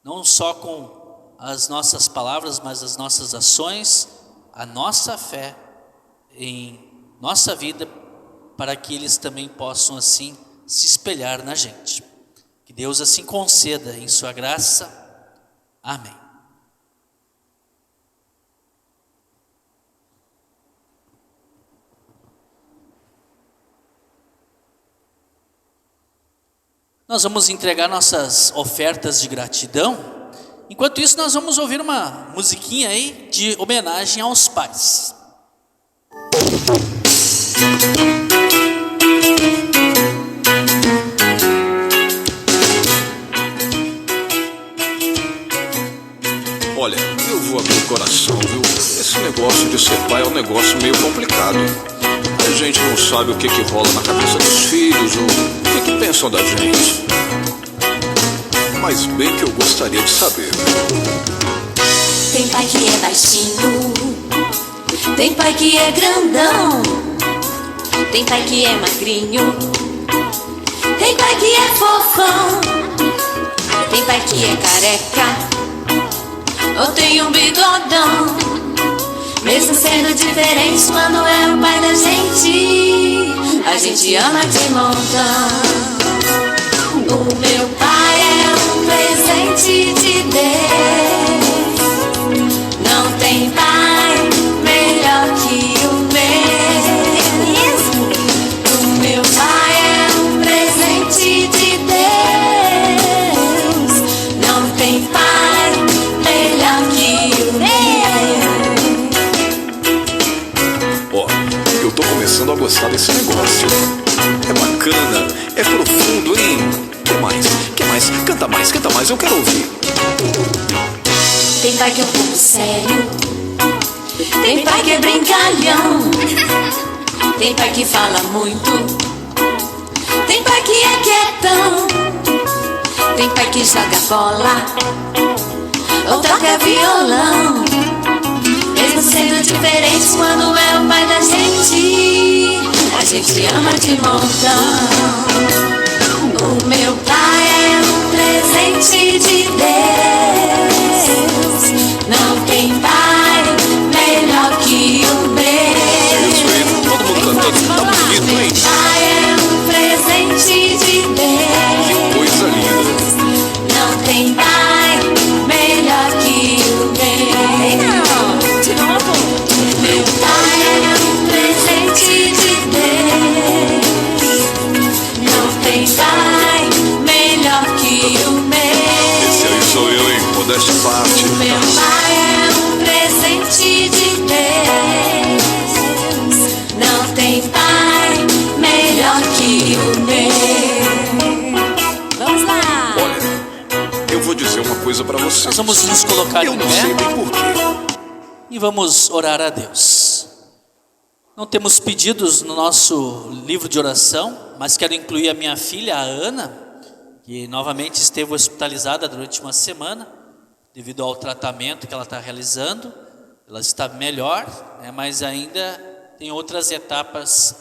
não só com as nossas palavras, mas as nossas ações, a nossa fé em nossa vida, para que eles também possam assim se espelhar na gente. Que Deus assim conceda em sua graça. Amém. Nós vamos entregar nossas ofertas de gratidão. Enquanto isso, nós vamos ouvir uma musiquinha aí de homenagem aos pais. Olha, eu vou abrir o coração, viu? Esse negócio de ser pai é um negócio meio complicado. A gente não sabe o que rola na cabeça dos filhos, ou o que pensam da gente. Mas bem que eu gostaria de saber. Tem pai que é baixinho, tem pai que é grandão, tem pai que é magrinho, tem pai que é fofão, tem pai que é careca, ou tem um bigodão. Mesmo sendo diferente, quando é o pai da gente, a gente ama de montão. O meu pai é um presente de Deus. Não tem pai melhor que o meu. O meu pai é um presente de Deus. Não tem pai melhor que o meu. Ó, eu tô começando a gostar desse negócio. É bacana, é profundo, hein? Que mais? Canta mais, eu quero ouvir. Tem pai que é um pouco sério, tem pai que é brincalhão, tem pai que fala muito, tem pai que é quietão, tem pai que joga bola, ou toca violão. Mesmo sendo diferentes, quando é o pai da gente, a gente ama de montão. O meu pai é um presente de Deus. Não tem pai melhor que o meu. Isso aí, todo mundo cantando, tá bonito, hein? Meu pai é um presente de Deus. Que coisa linda. Não tem pai melhor que o meu. De novo. Meu pai é um presente de Deus. Não tem pai melhor que o meu. Esse aí sou eu, hein? Modéstia à parte. Meu pai é um presente de Deus. Não tem pai melhor que o meu. Vamos lá. Olha, eu vou dizer uma coisa pra vocês. Nós vamos nos colocar Eu em não sei pé bem porquê. e vamos orar a Deus. Não temos pedidos no nosso livro de oração, mas quero incluir a minha filha, a Ana, que novamente esteve hospitalizada durante uma semana, devido ao tratamento que ela está realizando. Ela está melhor, né, mas ainda tem outras etapas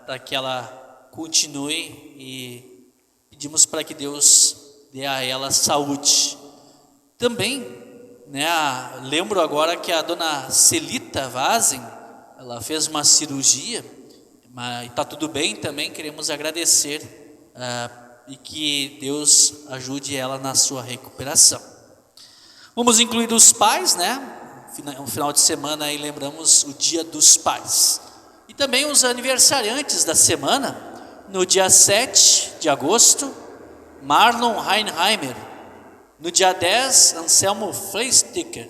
para que ela continue, e pedimos para que Deus dê a ela saúde. Também, né, lembro agora que a dona Celita Vazen, ela fez uma cirurgia, mas está tudo bem também. Queremos agradecer e que Deus ajude ela na sua recuperação. Vamos incluir os pais, né? No final de semana aí lembramos o Dia dos Pais. E também os aniversariantes da semana. No dia 7 de agosto, Marlon Heinheimer. No dia 10, Anselmo Freisticker.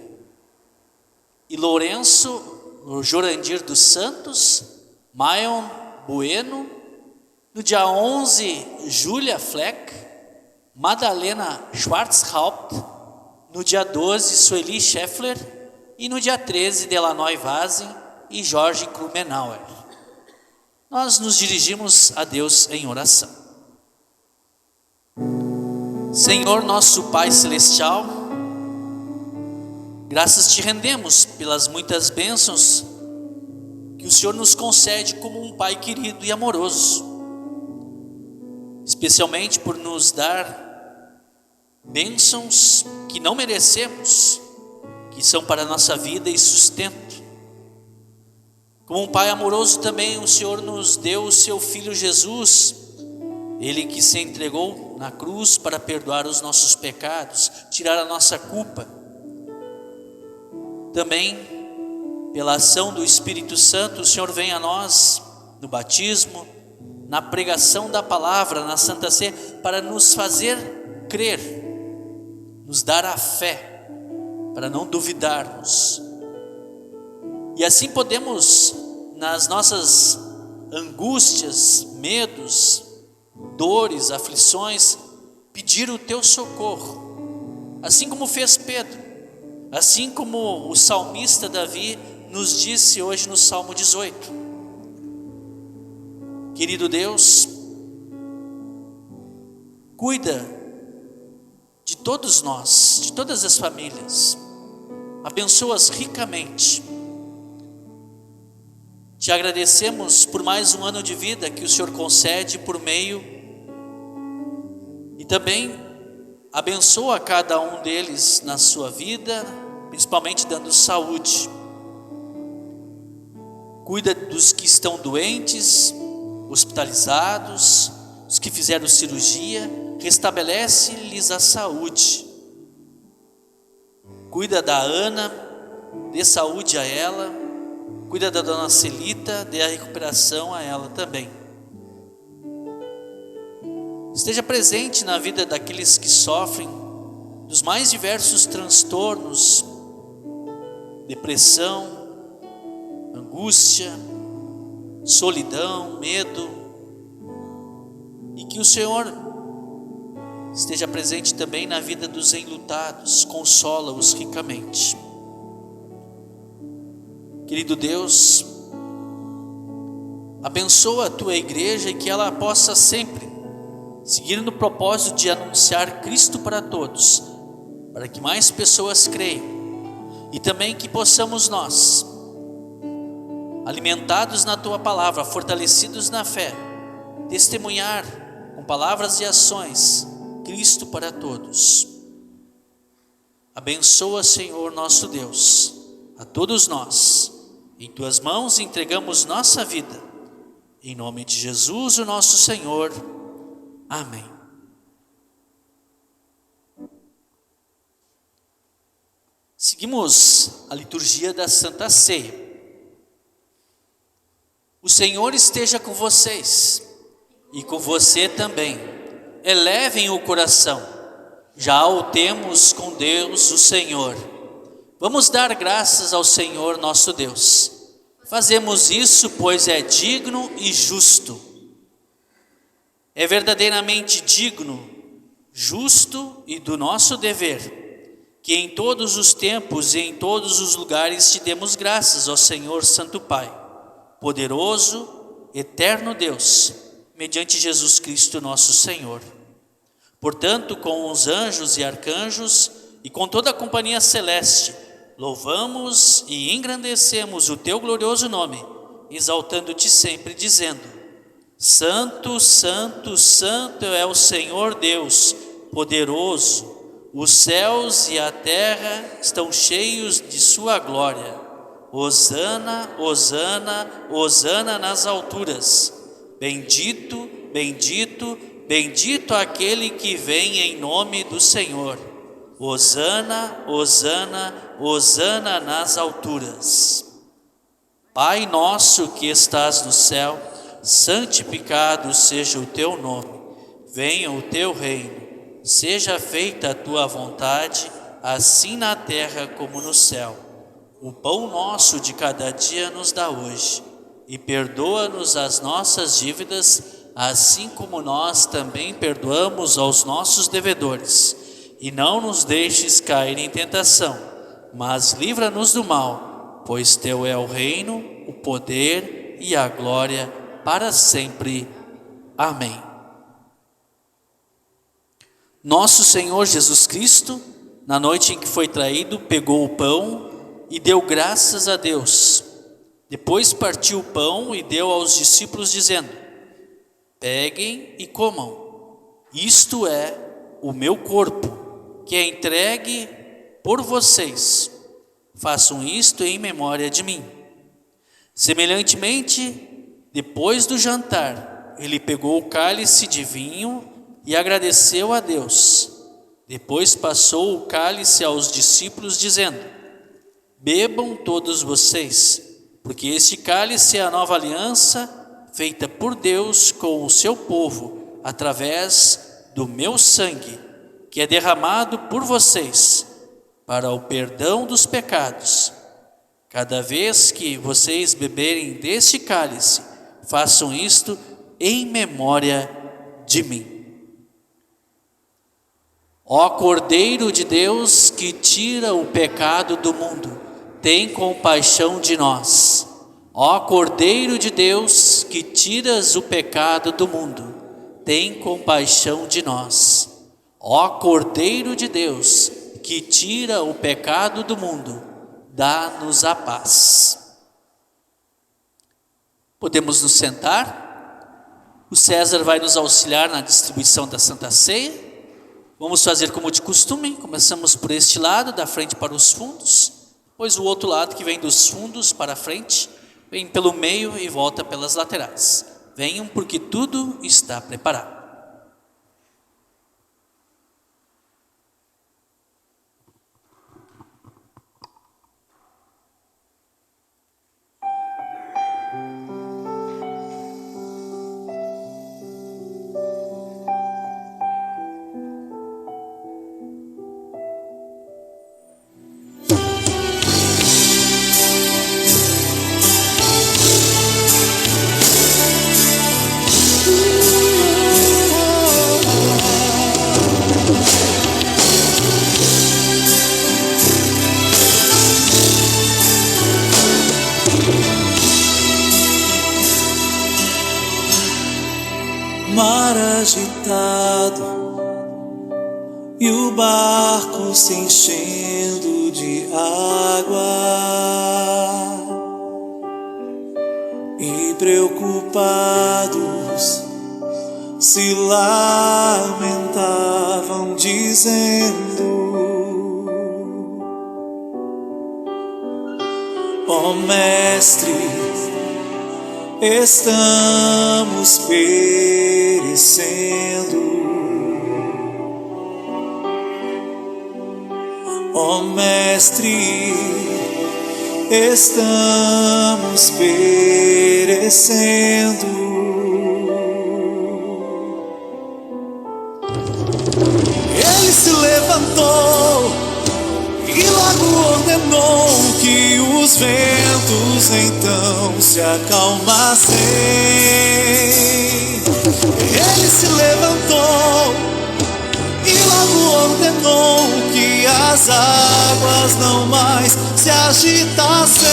E Lourenço Jorandir dos Santos, Mayon Bueno. No dia 11, Júlia Fleck, Madalena Schwarzhaupt. No dia 12, Sueli Scheffler. E no dia 13, Delanoy Vazen e Jorge Krumenauer. Nós nos dirigimos a Deus em oração. Senhor nosso Pai Celestial, graças te rendemos pelas muitas bênçãos que o Senhor nos concede como um Pai querido e amoroso, especialmente por nos dar bênçãos que não merecemos, que são para a nossa vida e sustento. Como um Pai amoroso também o Senhor nos deu o seu Filho Jesus, Ele que se entregou na cruz para perdoar os nossos pecados, tirar a nossa culpa. Também, pela ação do Espírito Santo, o Senhor vem a nós no batismo, na pregação da palavra, na Santa Ceia, para nos fazer crer, nos dar a fé, para não duvidarmos. E assim podemos, nas nossas angústias, medos, dores, aflições, pedir o teu socorro, assim como fez Pedro, assim como o salmista Davi nos disse hoje no Salmo 18. Querido Deus, cuida de todos nós, de todas as famílias, abençoa-as ricamente. Te agradecemos por mais um ano de vida que o Senhor concede por meio, e também abençoa cada um deles na sua vida, principalmente dando saúde. Cuida dos que estão doentes, hospitalizados, os que fizeram cirurgia, restabelece-lhes a saúde. Cuida da Ana, dê saúde a ela. Cuida da dona Celita, dê a recuperação a ela também. Esteja presente na vida daqueles que sofrem dos mais diversos transtornos, depressão, angústia, solidão, medo, e que o Senhor esteja presente também na vida dos enlutados, consola-os ricamente. Querido Deus, abençoa a tua igreja e que ela possa sempre seguir no propósito de anunciar Cristo para todos, para que mais pessoas creiam, e também que possamos nós, alimentados na Tua palavra, fortalecidos na fé, testemunhar com palavras e ações Cristo para todos. Abençoa, Senhor nosso Deus, a todos nós. Em Tuas mãos entregamos nossa vida. Em nome de Jesus, o nosso Senhor. Amém. Seguimos a liturgia da Santa Ceia. O Senhor esteja com vocês e com você também. Elevem o coração. Já o temos com Deus, o Senhor. Vamos dar graças ao Senhor nosso Deus. Fazemos isso, pois é digno e justo. É verdadeiramente digno, justo e do nosso dever, que em todos os tempos e em todos os lugares te demos graças ao Senhor Santo Pai, poderoso, eterno Deus, mediante Jesus Cristo nosso Senhor. Portanto, com os anjos e arcanjos e com toda a companhia celeste, louvamos e engrandecemos o teu glorioso nome, exaltando-te sempre, dizendo: Santo, Santo, Santo é o Senhor Deus, poderoso. Os céus e a terra estão cheios de sua glória. Hosana, Hosana, Hosana nas alturas. Bendito, bendito, bendito aquele que vem em nome do Senhor. Hosana, Hosana, Hosana nas alturas. Pai nosso que estás no céu, santificado seja o teu nome. Venha o teu reino. Seja feita a tua vontade, assim na terra como no céu. O pão nosso de cada dia nos dá hoje. E perdoa-nos as nossas dívidas, assim como nós também perdoamos aos nossos devedores. E não nos deixes cair em tentação, mas livra-nos do mal, pois teu é o reino, o poder e a glória para sempre. Amém. Nosso Senhor Jesus Cristo, na noite em que foi traído, pegou o pão e deu graças a Deus. Depois partiu o pão e deu aos discípulos, dizendo: Peguem e comam, isto é o meu corpo, que é entregue por vocês. Façam isto em memória de mim. Semelhantemente, depois do jantar, ele pegou o cálice de vinho e agradeceu a Deus. Depois passou o cálice aos discípulos, dizendo: Bebam todos vocês, porque este cálice é a nova aliança feita por Deus com o seu povo, através do meu sangue, que é derramado por vocês para o perdão dos pecados. Cada vez que vocês beberem deste cálice, façam isto em memória de mim. Ó Cordeiro de Deus, que tira o pecado do mundo, tem compaixão de nós. Ó Cordeiro de Deus, que tiras o pecado do mundo, tem compaixão de nós. Ó Cordeiro de Deus, que tira o pecado do mundo, dá-nos a paz. Podemos nos sentar? O César vai nos auxiliar na distribuição da Santa Ceia. Vamos fazer como de costume, começamos por este lado, da frente para os fundos, depois o outro lado que vem dos fundos para a frente, vem pelo meio e volta pelas laterais. Venham, porque tudo está preparado. Mar agitado, e o barco se enchendo de água. E preocupados se lamentavam, dizendo: ó Mestre, estamos perecendo. Ó Mestre, estamos perecendo. Ele se levantou e logo ordenou que os ventos então se acalmassem. Ele se levantou e logo ordenou que as águas não mais se agitassem.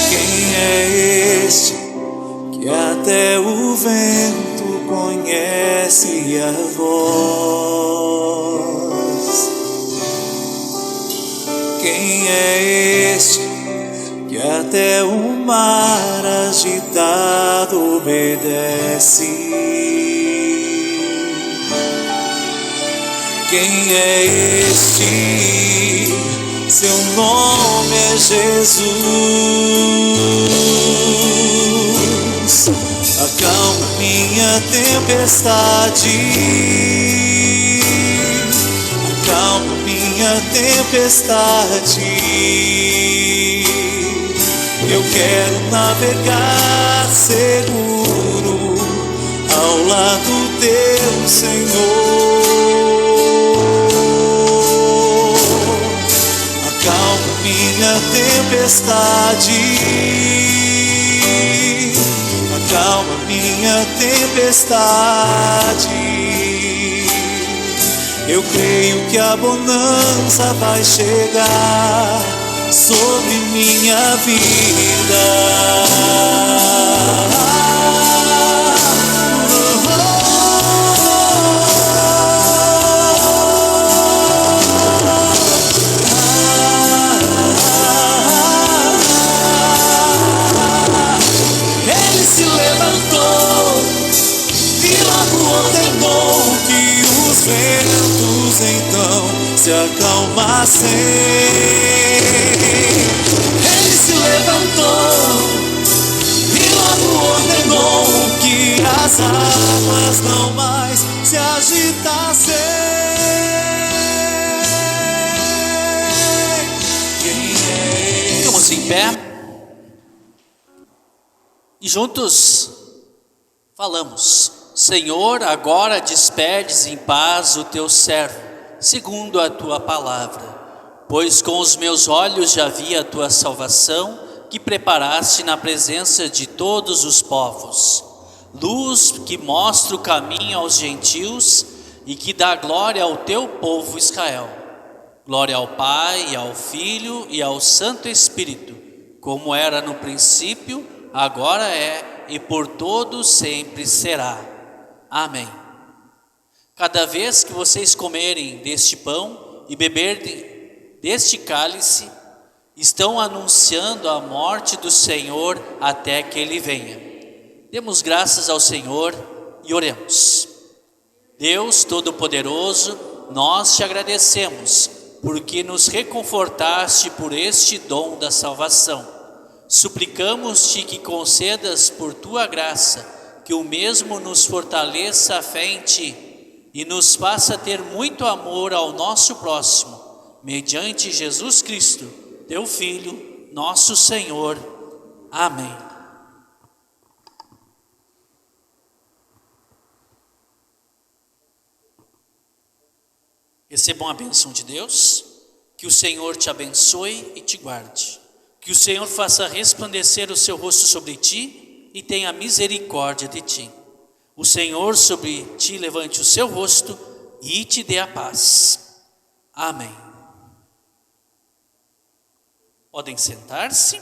Quem é este que até o vento conhece a voz? Quem é este que até o mar agitado obedece? Quem é este? Seu nome é Jesus. Acalma minha tempestade, acalma minha tempestade. Eu quero navegar seguro ao lado teu, Senhor. Acalma minha tempestade, acalma minha tempestade. Eu creio que a bonança vai chegar sobre minha vida. Ele se levantou e logo ordenou que os ventos então se acalmassem. Ele se levantou e logo ordenou que as águas não mais se agitassem. Ficamos em pé e juntos falamos: Senhor, agora despedes em paz o teu servo, segundo a tua palavra. Pois com os meus olhos já vi a tua salvação, que preparaste na presença de todos os povos. Luz que mostra o caminho aos gentios e que dá glória ao teu povo Israel. Glória ao Pai, ao Filho e ao Santo Espírito, como era no princípio, agora é e por todos sempre será. Amém. Cada vez que vocês comerem deste pão e beberem deste cálice, estão anunciando a morte do Senhor até que Ele venha. Demos graças ao Senhor e oremos. Deus Todo-Poderoso, nós te agradecemos, porque nos reconfortaste por este dom da salvação. Suplicamos-te que concedas por tua graça, que o mesmo nos fortaleça a fé em ti e nos faça ter muito amor ao nosso próximo, mediante Jesus Cristo, teu Filho, nosso Senhor. Amém. Recebam a bênção de Deus, que o Senhor te abençoe e te guarde, que o Senhor faça resplandecer o seu rosto sobre ti e tenha misericórdia de ti. O Senhor sobre ti levante o seu rosto e te dê a paz. Amém. Podem sentar-se.